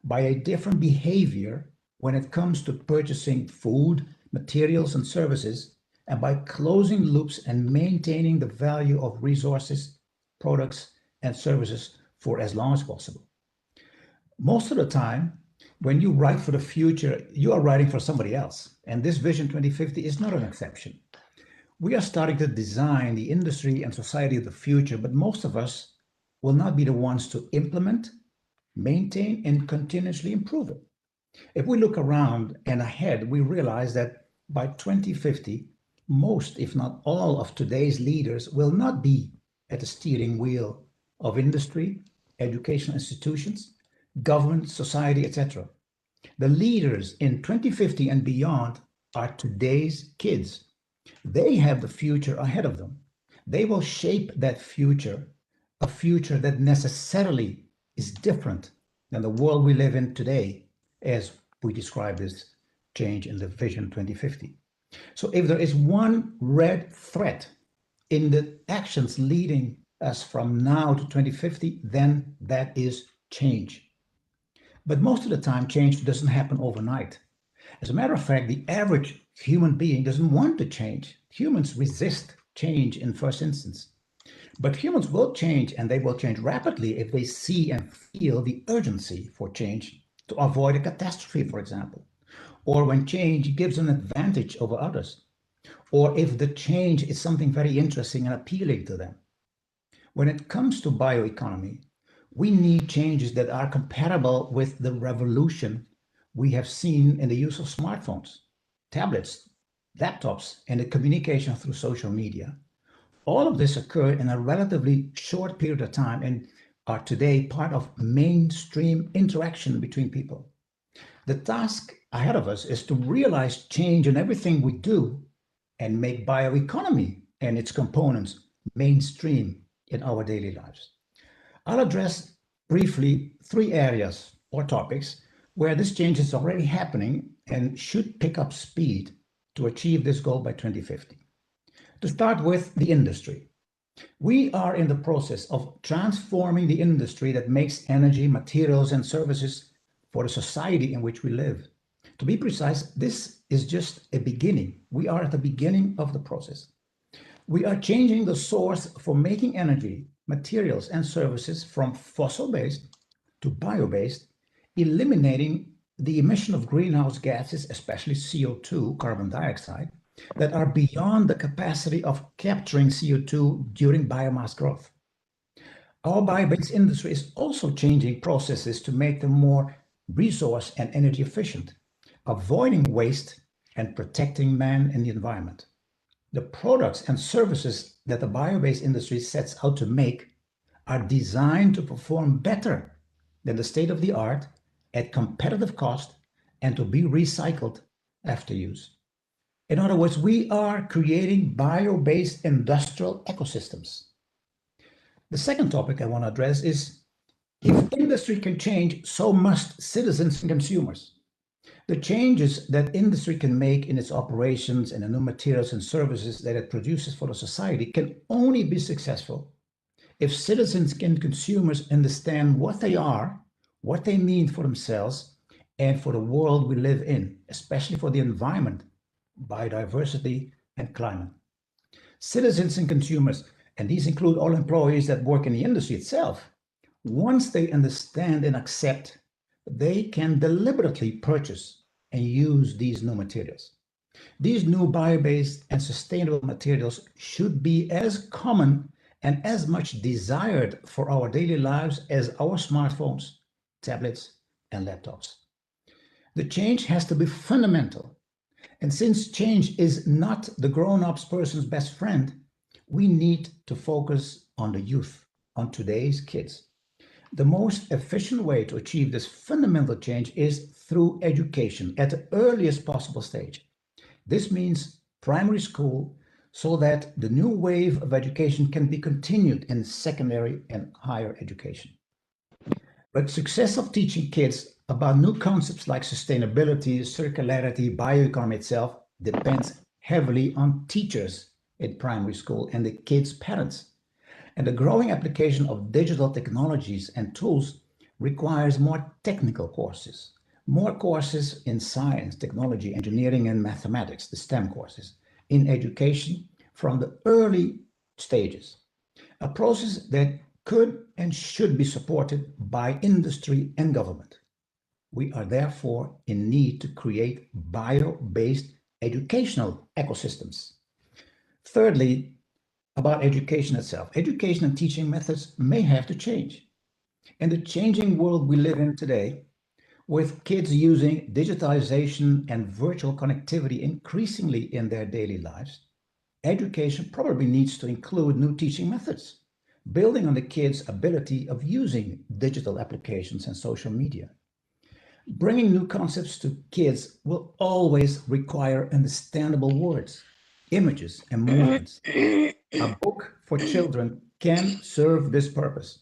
by a different behavior when it comes to purchasing food, materials, and services, and by closing loops and maintaining the value of resources, products, and services for as long as possible. Most of the time, when you write for the future, you are writing for somebody else. And this Vision 2050 is not an exception. We are starting to design the industry and society of the future, but most of us will not be the ones to implement, maintain, and continuously improve it. If we look around and ahead, we realize that by 2050, most, if not all, of today's leaders will not be at the steering wheel of industry, educational institutions, government, society, etc. The leaders in 2050 and beyond are today's kids. They have the future ahead of them. They will shape that future, a future that necessarily is different than the world we live in today, as we describe this change in the Vision 2050. So if there is one red thread in the actions leading us from now to 2050, then that is change. But most of the time, change doesn't happen overnight. As a matter of fact, the average human being doesn't want to change. Humans resist change in first instance. But humans will change, and they will change rapidly if they see and feel the urgency for change to avoid a catastrophe, for example, or when change gives an advantage over others, or if the change is something very interesting and appealing to them. When it comes to bioeconomy, we need changes that are compatible with the revolution we have seen in the use of smartphones, tablets, laptops, and the communication through social media. All of this occurred in a relatively short period of time and are today part of mainstream interaction between people. The task ahead of us is to realize change in everything we do and make bioeconomy and its components mainstream in our daily lives. I'll address briefly 3 areas or topics where this change is already happening and should pick up speed to achieve this goal by 2050. To start with the industry. We are in the process of transforming the industry that makes energy, materials, and services for the society in which we live. To be precise, this is just a beginning. We are at the beginning of the process. We are changing the source for making energy, materials, and services from fossil-based to bio-based, eliminating the emission of greenhouse gases, especially CO2, carbon dioxide, that are beyond the capacity of capturing CO2 during biomass growth. Our bio-based industry is also changing processes to make them more resource and energy efficient, avoiding waste and protecting man and the environment. The products and services that the bio-based industry sets out to make are designed to perform better than the state of the art at competitive cost and to be recycled after use. In other words, we are creating bio-based industrial ecosystems. The second topic I want to address is, if industry can change, so must citizens and consumers. The changes that industry can make in its operations and the new materials and services that it produces for the society can only be successful if citizens and consumers understand what they are, what they mean for themselves, and for the world we live in, especially for the environment, biodiversity, and climate. Citizens and consumers, and these include all employees that work in the industry itself, once they understand and accept, they can deliberately purchase and use these new materials. These new bio-based and sustainable materials should be as common and as much desired for our daily lives as our smartphones, tablets, and laptops. The change has to be fundamental. And since change is not the grown-up person's best friend, we need to focus on the youth, on today's kids. The most efficient way to achieve this fundamental change is through education at the earliest possible stage. This means primary school, so that the new wave of education can be continued in secondary and higher education. But success of teaching kids about new concepts like sustainability, circularity, bioeconomy itself depends heavily on teachers in primary school and the kids' parents. And the growing application of digital technologies and tools requires more technical courses, more courses in science, technology, engineering, and mathematics, the STEM courses, in education from the early stages, a process that could and should be supported by industry and government. We are therefore in need to create bio-based educational ecosystems. Thirdly, about education itself. Education and teaching methods may have to change. In the changing world we live in today, with kids using digitalization and virtual connectivity increasingly in their daily lives, education probably needs to include new teaching methods, building on the kids' ability of using digital applications and social media. Bringing new concepts to kids will always require understandable words, images, and movements. A book for children can serve this purpose.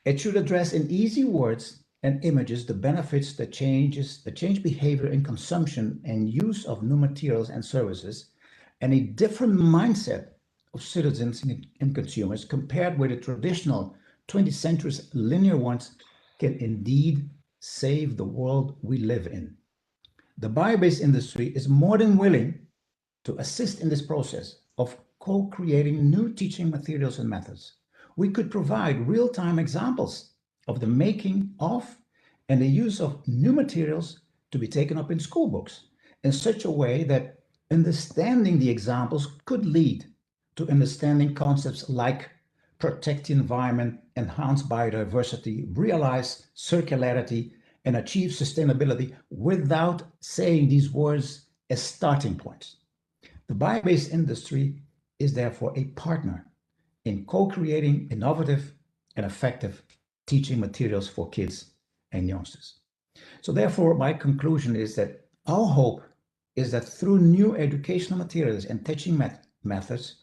It should address in easy words and images the benefits that change behavior in consumption and use of new materials and services, and a different mindset of citizens and consumers compared with the traditional 20th century's linear ones can indeed save the world we live in. The bio-based industry is more than willing to assist in this process of co-creating new teaching materials and methods. We could provide real-time examples of the making of and the use of new materials to be taken up in school books in such a way that understanding the examples could lead to understanding concepts like protect the environment, enhance biodiversity, realize circularity, and achieve sustainability without saying these words as starting points. The bio-based industry is therefore a partner in co-creating innovative and effective teaching materials for kids and youngsters. So therefore, my conclusion is that our hope is that through new educational materials and teaching methods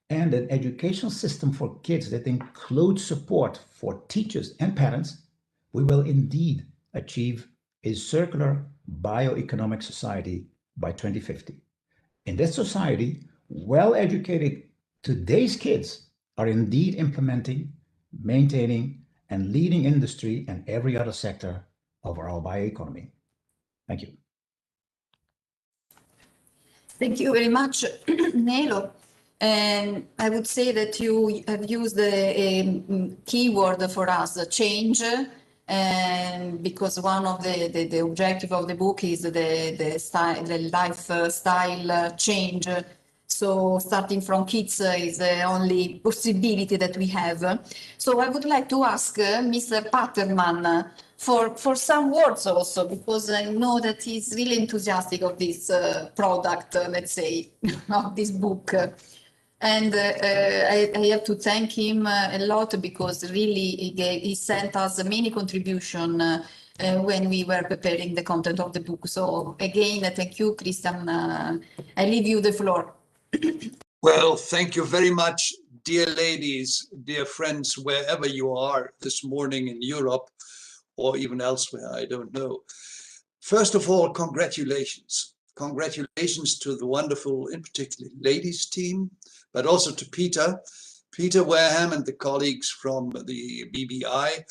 and an educational system for kids that includes support for teachers and parents, we will indeed achieve a circular bioeconomic society by 2050. In this society, well-educated today's kids are indeed implementing, maintaining, and leading industry and every other sector of our bioeconomy. Thank you. Thank you very much, Nelo. And I would say that you have used a keyword for us, change, and because one of the objective of the book is the lifestyle change. So starting from kids is the only possibility that we have. So I would like to ask Mr. Patterman for some words also, because I know that he's really enthusiastic of this product, let's say, of this book. And I have to thank him a lot because really he sent us many contribution when we were preparing the content of the book. So again, thank you, Christian. I leave you the floor. Well, thank you very much, dear ladies, dear friends, wherever you are this morning in Europe or even elsewhere, I don't know. First of all, congratulations. Congratulations to the wonderful, in particular, ladies team, but also to Peter Wareham and the colleagues from the BBI,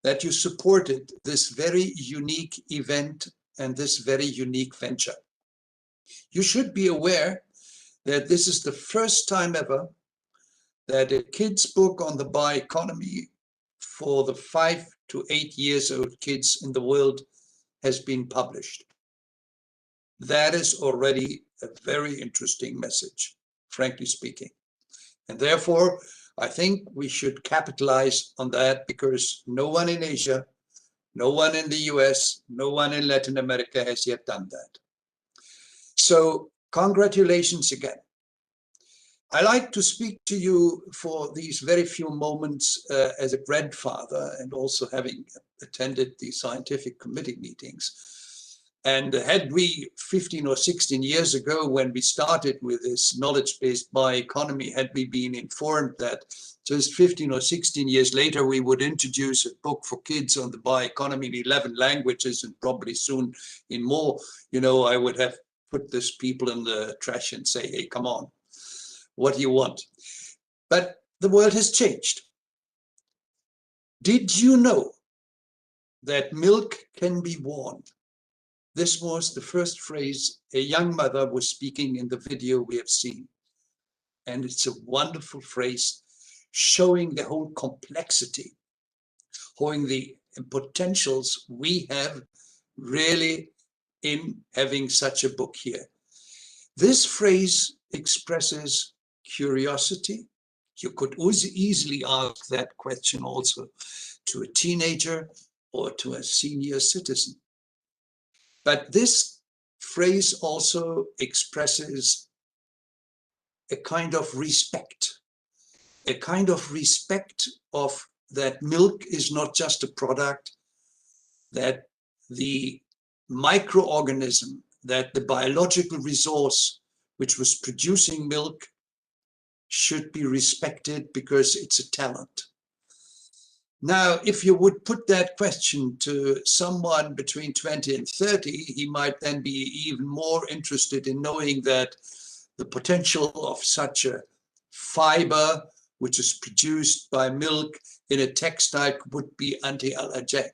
that you supported this very unique event and this very unique venture. You should be aware that this is the first time ever that a kid's book on the bioeconomy for the 5 to 8 years old kids in the world has been published. That is already a very interesting message, frankly speaking. And therefore, I think we should capitalize on that because no one in Asia, no one in the US, no one in Latin America has yet done that. So congratulations again. I like to speak to you for these very few moments as a grandfather and also having attended the scientific committee meetings. And had we 15 or 16 years ago, when we started with this knowledge-based bioeconomy, had we been informed that just 15 or 16 years later, we would introduce a book for kids on the bioeconomy in 11 languages and probably soon in more, you know, I would have put these people in the trash and say, hey, come on, what do you want? But the world has changed. Did you know that milk can be worn? This was the first phrase a young mother was speaking in the video we have seen. And it's a wonderful phrase showing the whole complexity, showing the potentials we have really in having such a book here. This phrase expresses curiosity. You could easily ask that question also to a teenager or to a senior citizen. But this phrase also expresses a kind of respect of that milk is not just a product, that the microorganism, that the biological resource which was producing milk should be respected because it's a talent. Now, if you would put that question to someone between 20 and 30, he might then be even more interested in knowing that the potential of such a fiber, which is produced by milk in a textile, would be anti-allergic.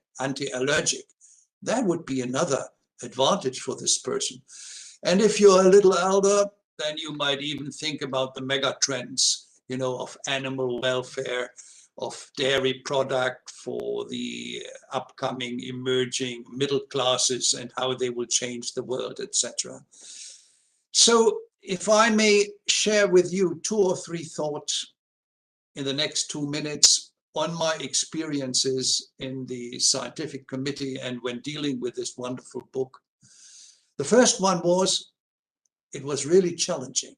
That would be another advantage for this person. And if you're a little elder, then you might even think about the mega trends, you know, of animal welfare, of dairy product for the upcoming emerging middle classes and how they will change the world, etc. So if I may share with you 2 or 3 thoughts in the next 2 minutes on my experiences in the scientific committee and when dealing with this wonderful book. The first one was, it was really challenging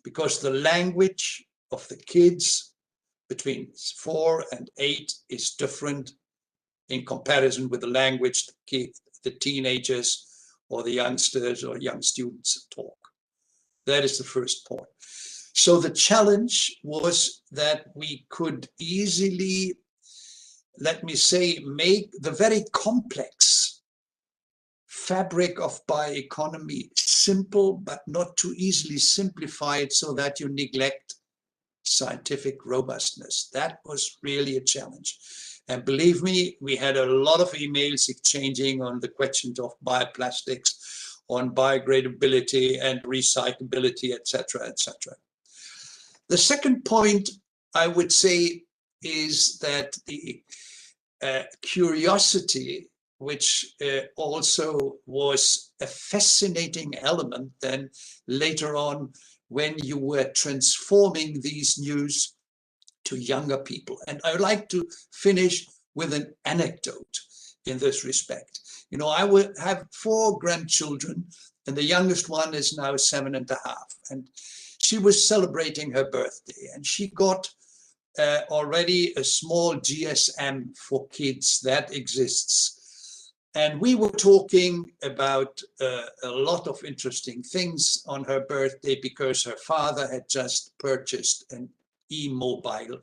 because the language of the kids between 4 and 8 is different in comparison with the language the teenagers or the youngsters or young students talk. That is the first point. So the challenge was that we could easily, let me say, make the very complex fabric of bioeconomy simple, but not too easily simplify it so that you neglect scientific robustness. That was really a challenge. And believe me, we had a lot of emails exchanging on the questions of bioplastics, on biodegradability and recyclability, etc., etc. The second point I would say is that the curiosity, which also was a fascinating element then later on when you were transforming these news to younger people. And I would like to finish with an anecdote in this respect. You know, I would have 4 grandchildren, and the youngest one is now 7.5. And she was celebrating her birthday, and she got already a small GSM for kids that exists. And we were talking about a lot of interesting things on her birthday because her father had just purchased an e-mobile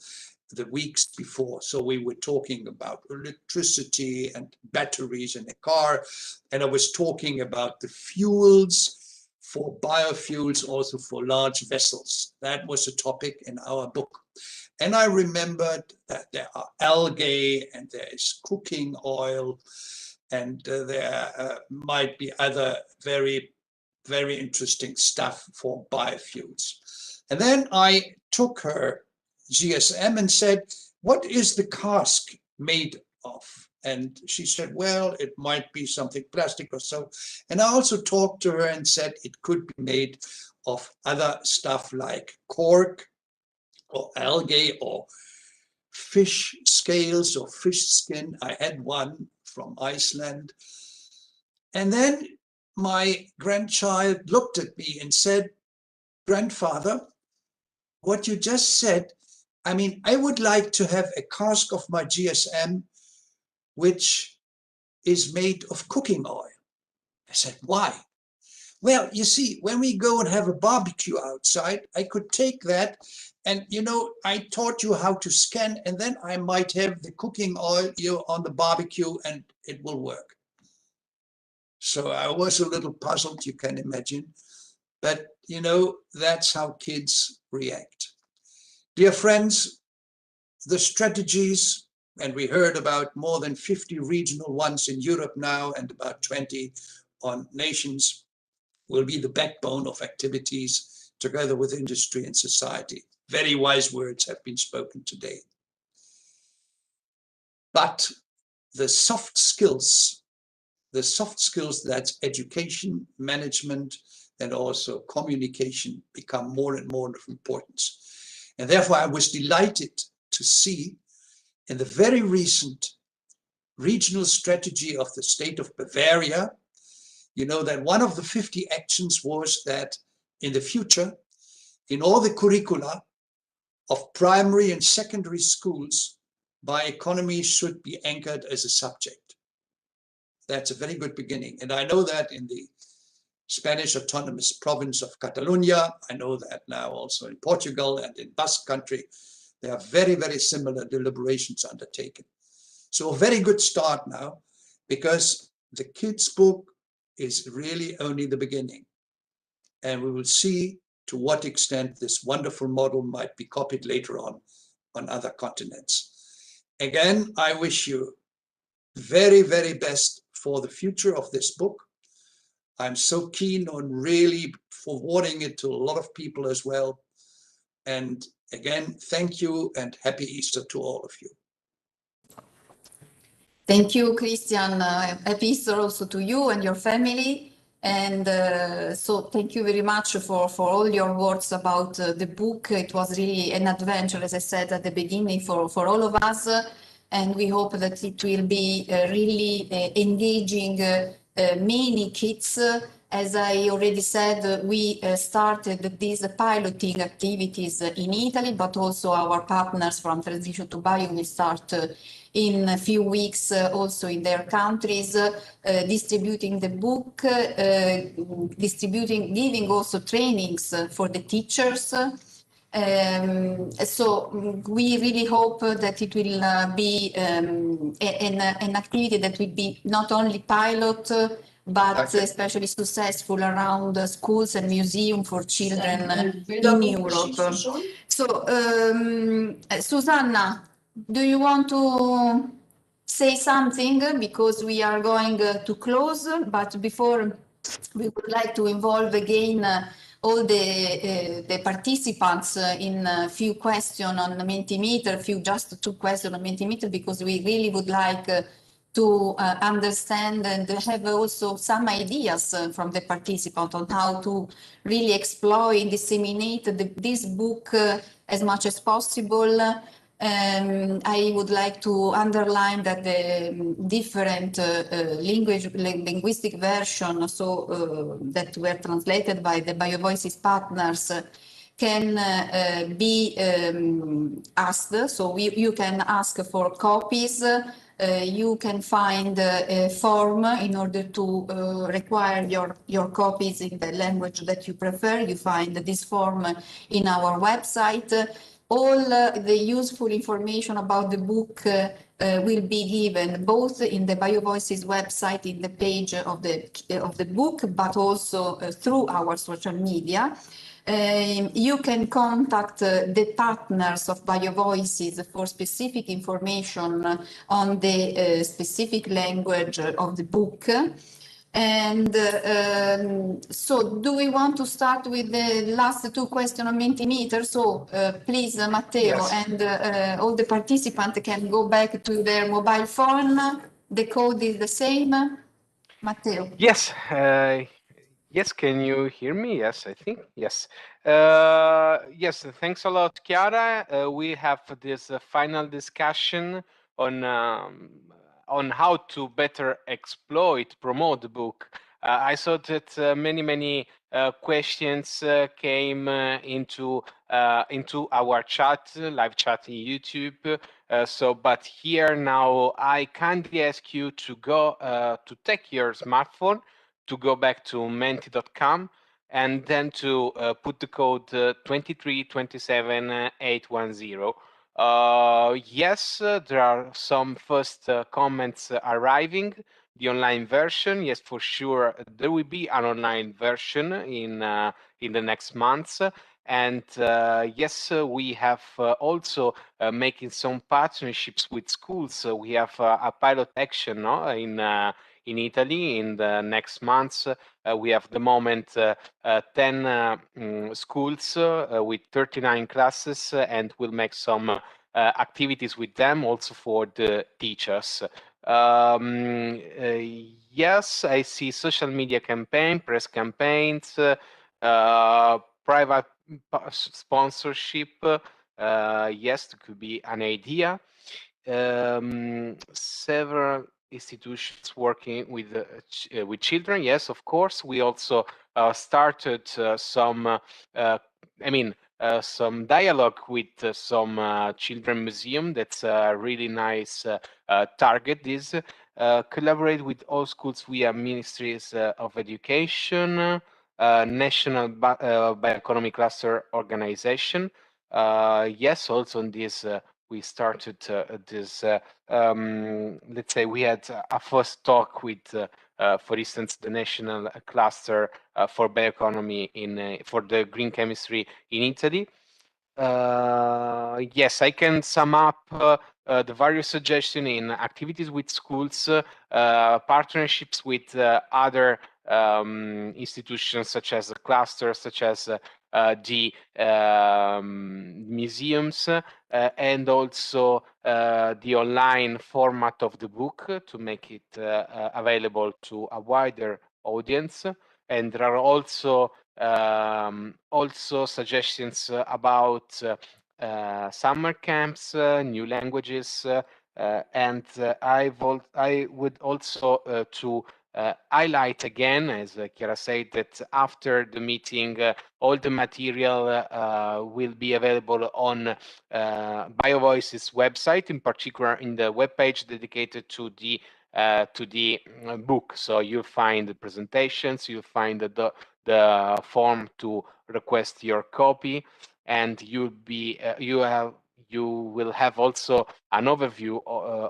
the weeks before. So we were talking about electricity and batteries in a car. And I was talking about the fuels for biofuels, also for large vessels. That was a topic in our book. And I remembered that there are algae and there is cooking oil and there might be other very, very interesting stuff for biofuels. And then I took her GSM and said, what is the cask made of? And she said, well, it might be something plastic or so. And I also talked to her and said it could be made of other stuff like cork or algae or fish scales or fish skin. I had one from Iceland. And then my grandchild looked at me and said, grandfather, what you just said, I mean, I would like to have a cask of my GSM which is made of cooking oil. I said, why? Well, you see, when we go and have a barbecue outside, I could take that and, you know, I taught you how to scan, and then I might have the cooking oil on the barbecue and it will work. So I was a little puzzled, you can imagine. But, you know, that's how kids react. Dear friends, the strategies, and we heard about more than 50 regional ones in Europe now and about 20 on nations, will be the backbone of activities together with industry and society. Very wise words have been spoken today. But the soft skills the soft skills, that's education, management, and also communication, become more and more of importance. And therefore, I was delighted to see in the very recent regional strategy of the state of Bavaria, you know, that one of the 50 actions was that in the future, in all the curricula of primary and secondary schools, bioeconomy should be anchored as a subject. That's a very good beginning. And I know that in the Spanish autonomous province of Catalonia, I know that now also in Portugal and in Basque country, there are very, very similar deliberations undertaken. So a very good start now, because the kids' book is really only the beginning. And we will see to what extent this wonderful model might be copied later on other continents. Again, I wish you very, very best for the future of this book. I'm so keen on really forwarding it to a lot of people as well. And again, thank you and happy Easter to all of you. Thank you, Christian. Happy Easter also to you and your family. And so thank you very much for all your words about the book. It was really an adventure, as I said at the beginning, for all of us. And we hope that it will be really engaging many kids. As I already said, we started these piloting activities in Italy, but also our partners from Transition to Bio will start in a few weeks also in their countries, distributing the book, giving also trainings for the teachers. So we really hope that it will be an activity that will be not only pilot, but especially successful around schools and museums for children in Europe. So, Susanna, do you want to say something? Because we are going to close, but before we would like to involve again all the participants in a few questions on the Mentimeter, just 2 questions on Mentimeter, because we really would like to understand and have also some ideas from the participant on how to really exploit and disseminate this book as much as possible. I would like to underline that the different linguistic version, so that were translated by the BioVoices partners, can be asked. So you can ask for copies. You can find a form in order to require your copies in the language that you prefer. You find this form in our website. All the useful information about the book will be given both in the BioVoices website, in the page of the book, but also through our social media. You can contact the partners of BioVoices for specific information on the specific language of the book. And so do we want to start with the last 2 questions on Mentimeter? So please, Matteo, Yes. and all the participants can go back to their mobile phone. The code is the same. Matteo. Yes. Yes, can you hear me? Yes, I think. Yes. Yes, thanks a lot, Chiara. We have this final discussion on how to better exploit, promote the book. I saw that many questions came into our chat, live chat in YouTube. But here now, I kindly ask you to go to take your smartphone, to go back to menti.com, and then to put the code 2327810. Yes, there are some first comments arriving. The online version, yes, for sure, there will be an online version in the next months. And yes, we have also making some partnerships with schools. We have a pilot action, no, in Italy in the next months. We have the moment 10 schools with 39 classes, and we'll make some activities with them also for the teachers. Yes, I see social media campaign, press campaigns, private sponsorship. Yes, it could be an idea. Several institutions working with children. Yes, of course. We also started some. Some dialogue with some children museum. That's a really nice target. This collaborate with all schools via ministries of education, national bioeconomy cluster organization. Yes, also in this we started this. Let's say we had a first talk with, for instance, the national cluster for bioeconomy for the green chemistry in Italy. Yes, I can sum up the various suggestions in activities with schools, partnerships with other institutions such as the clusters, such as the museums, and also the online format of the book to make it available to a wider audience. And there are also suggestions about summer camps, new languages, and I would also to highlight again, as Chiara said, that after the meeting, all the material will be available on BioVoices website, in particular in the webpage dedicated to the book. So you'll find the presentations, you'll find the form to request your copy, and you will have also an overview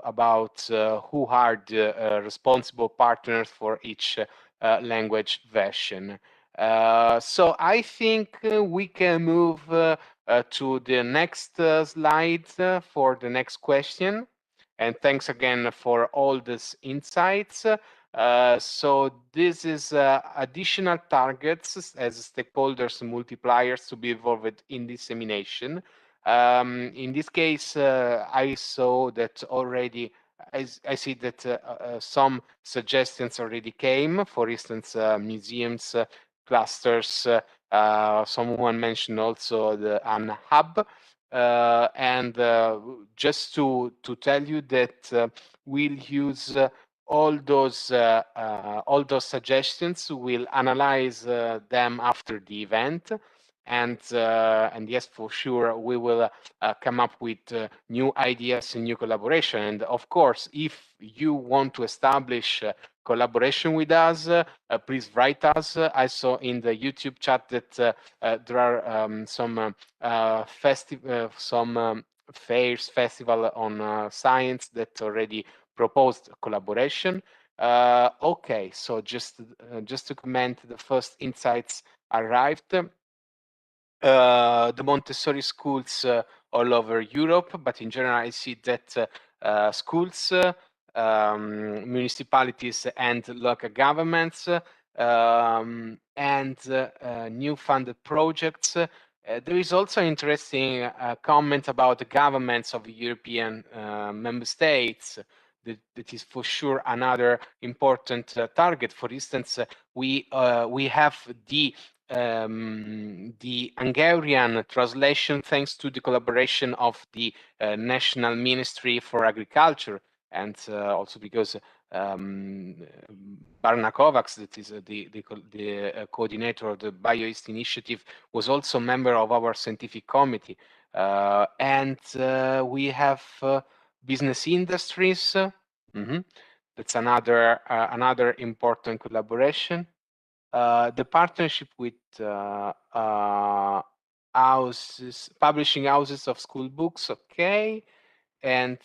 about who are the responsible partners for each language version. So I think we can move to the next slide for the next question. And thanks again for all these insights. So this is additional targets as stakeholders multipliers to be involved in dissemination. In this case, I saw that already. I see that some suggestions already came. For instance, museums, clusters. Someone mentioned also an hub. And just to tell you that we'll use all those suggestions. We'll analyze them after the event, and yes, for sure, we will come up with new ideas and new collaboration. And of course, if you want to establish collaboration with us, please write us. I saw in the YouTube chat that there are some fairs, festival on science that already proposed collaboration. Okay, so just to comment, the first insights arrived. The Montessori schools all over Europe, but in general, I see that schools, municipalities, and local governments, and new funded projects. There is also an interesting comment about the governments of the European member states. That is for sure another important target. For instance, we have the Hungarian translation thanks to the collaboration of the National Ministry for Agriculture, and also because Barna Kovacs, that is the coordinator of the BioEast initiative, was also a member of our scientific committee. And we have business industries. That's another important collaboration. The partnership with publishing houses of school books, okay, and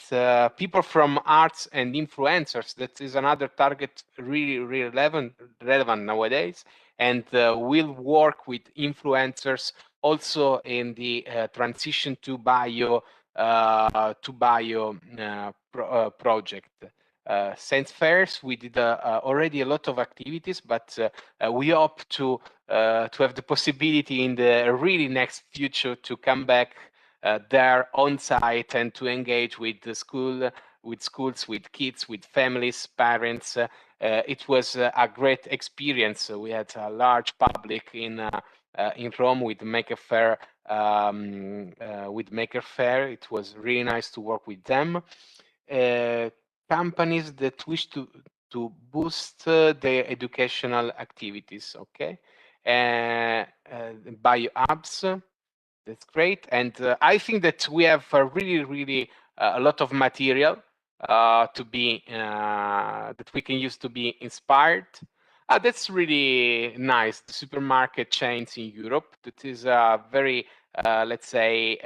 people from arts and influencers. That is another target really relevant nowadays, and we'll work with influencers also in the transition to bio project. Science fairs, we did already a lot of activities, but we hope to have the possibility in the really next future to come back there on site and to engage with the school schools, with kids, with families, parents. It was a great experience. We had a large public in Rome with Maker Faire. It was really nice to work with them. Companies that wish to boost their educational activities. Okay, bio apps. That's great, and I think that we have really a lot of material to be that we can use to be inspired. That's really nice. The supermarket chains in Europe. That is a very, let's say,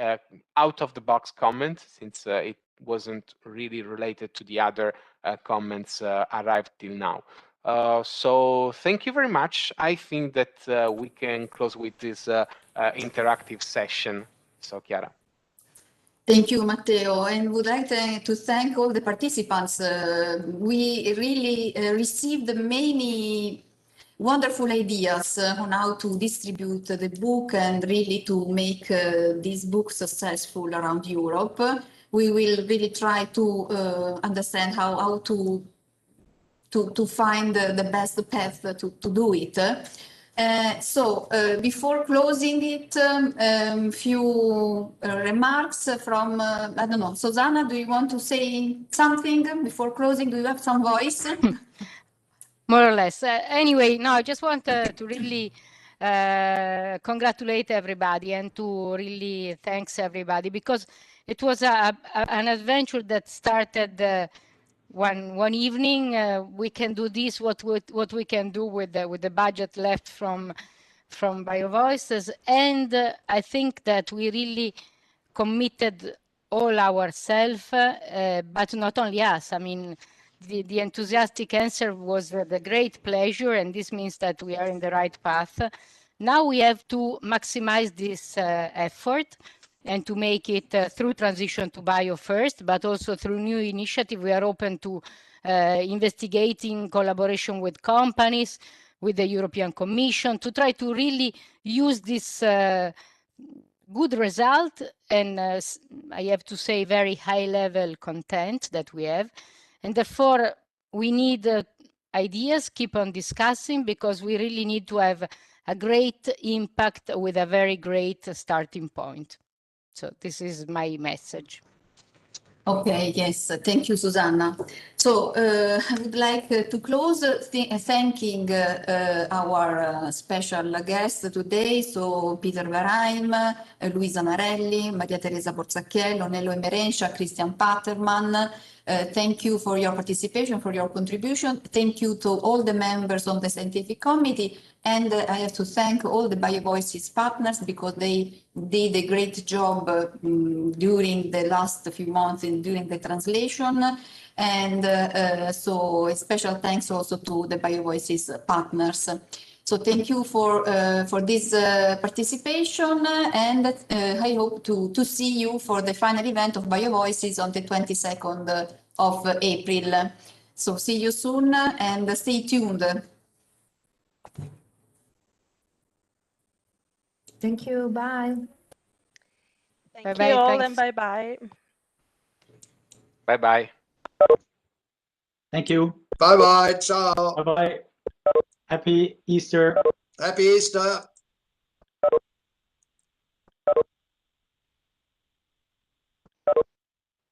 out of the box comment, since it wasn't really related to the other comments arrived till now. So thank you very much. I think that we can close with this interactive session. So Chiara. Thank you, Matteo, and would like to thank all the participants. We really received many wonderful ideas on how to distribute the book and really to make this book successful around Europe. We will really try to understand how to find the best path to do it. So before closing it, few remarks from, I don't know, Susanna, do you want to say something before closing? Do you have some voice? More or less. Anyway, no, I just want to really congratulate everybody and to really thanks everybody, because it was an adventure that started one evening. We can do this, what we can do with the budget left from BioVoices, and I think that we really committed all ourselves, but not only us. I mean, the enthusiastic answer was the great pleasure, and this means that we are in the right path. Now we have to maximize this effort and to make it through transition to bio first, but also through new initiative. We are open to investigating collaboration with companies, with the European Commission, to try to really use this good result and I have to say very high level content that we have, and therefore we need ideas, keep on discussing, because we really need to have a great impact with a very great starting point. So this is my message. Okay, yes, thank you, Susanna. So I would like to close thanking our special guests today, so Peter Verheim, Luisa Marelli, Maria Teresa Borzacchiello, Nello Emerencia, Christian Paterman. Thank you for your participation, for your contribution. Thank you to all the members of the scientific committee, and I have to thank all the BioVoices partners, because they did a great job during the last few months and during the translation. And so a special thanks also to the BioVoices partners. So thank you for this participation, and I hope to see you for the final event of BioVoices on the 22nd of April. So see you soon and stay tuned. Thank you. Bye. Thank you all, and bye-bye. Bye-bye. Thank you. Bye-bye. Ciao. Bye-bye. Happy Easter. Happy Easter.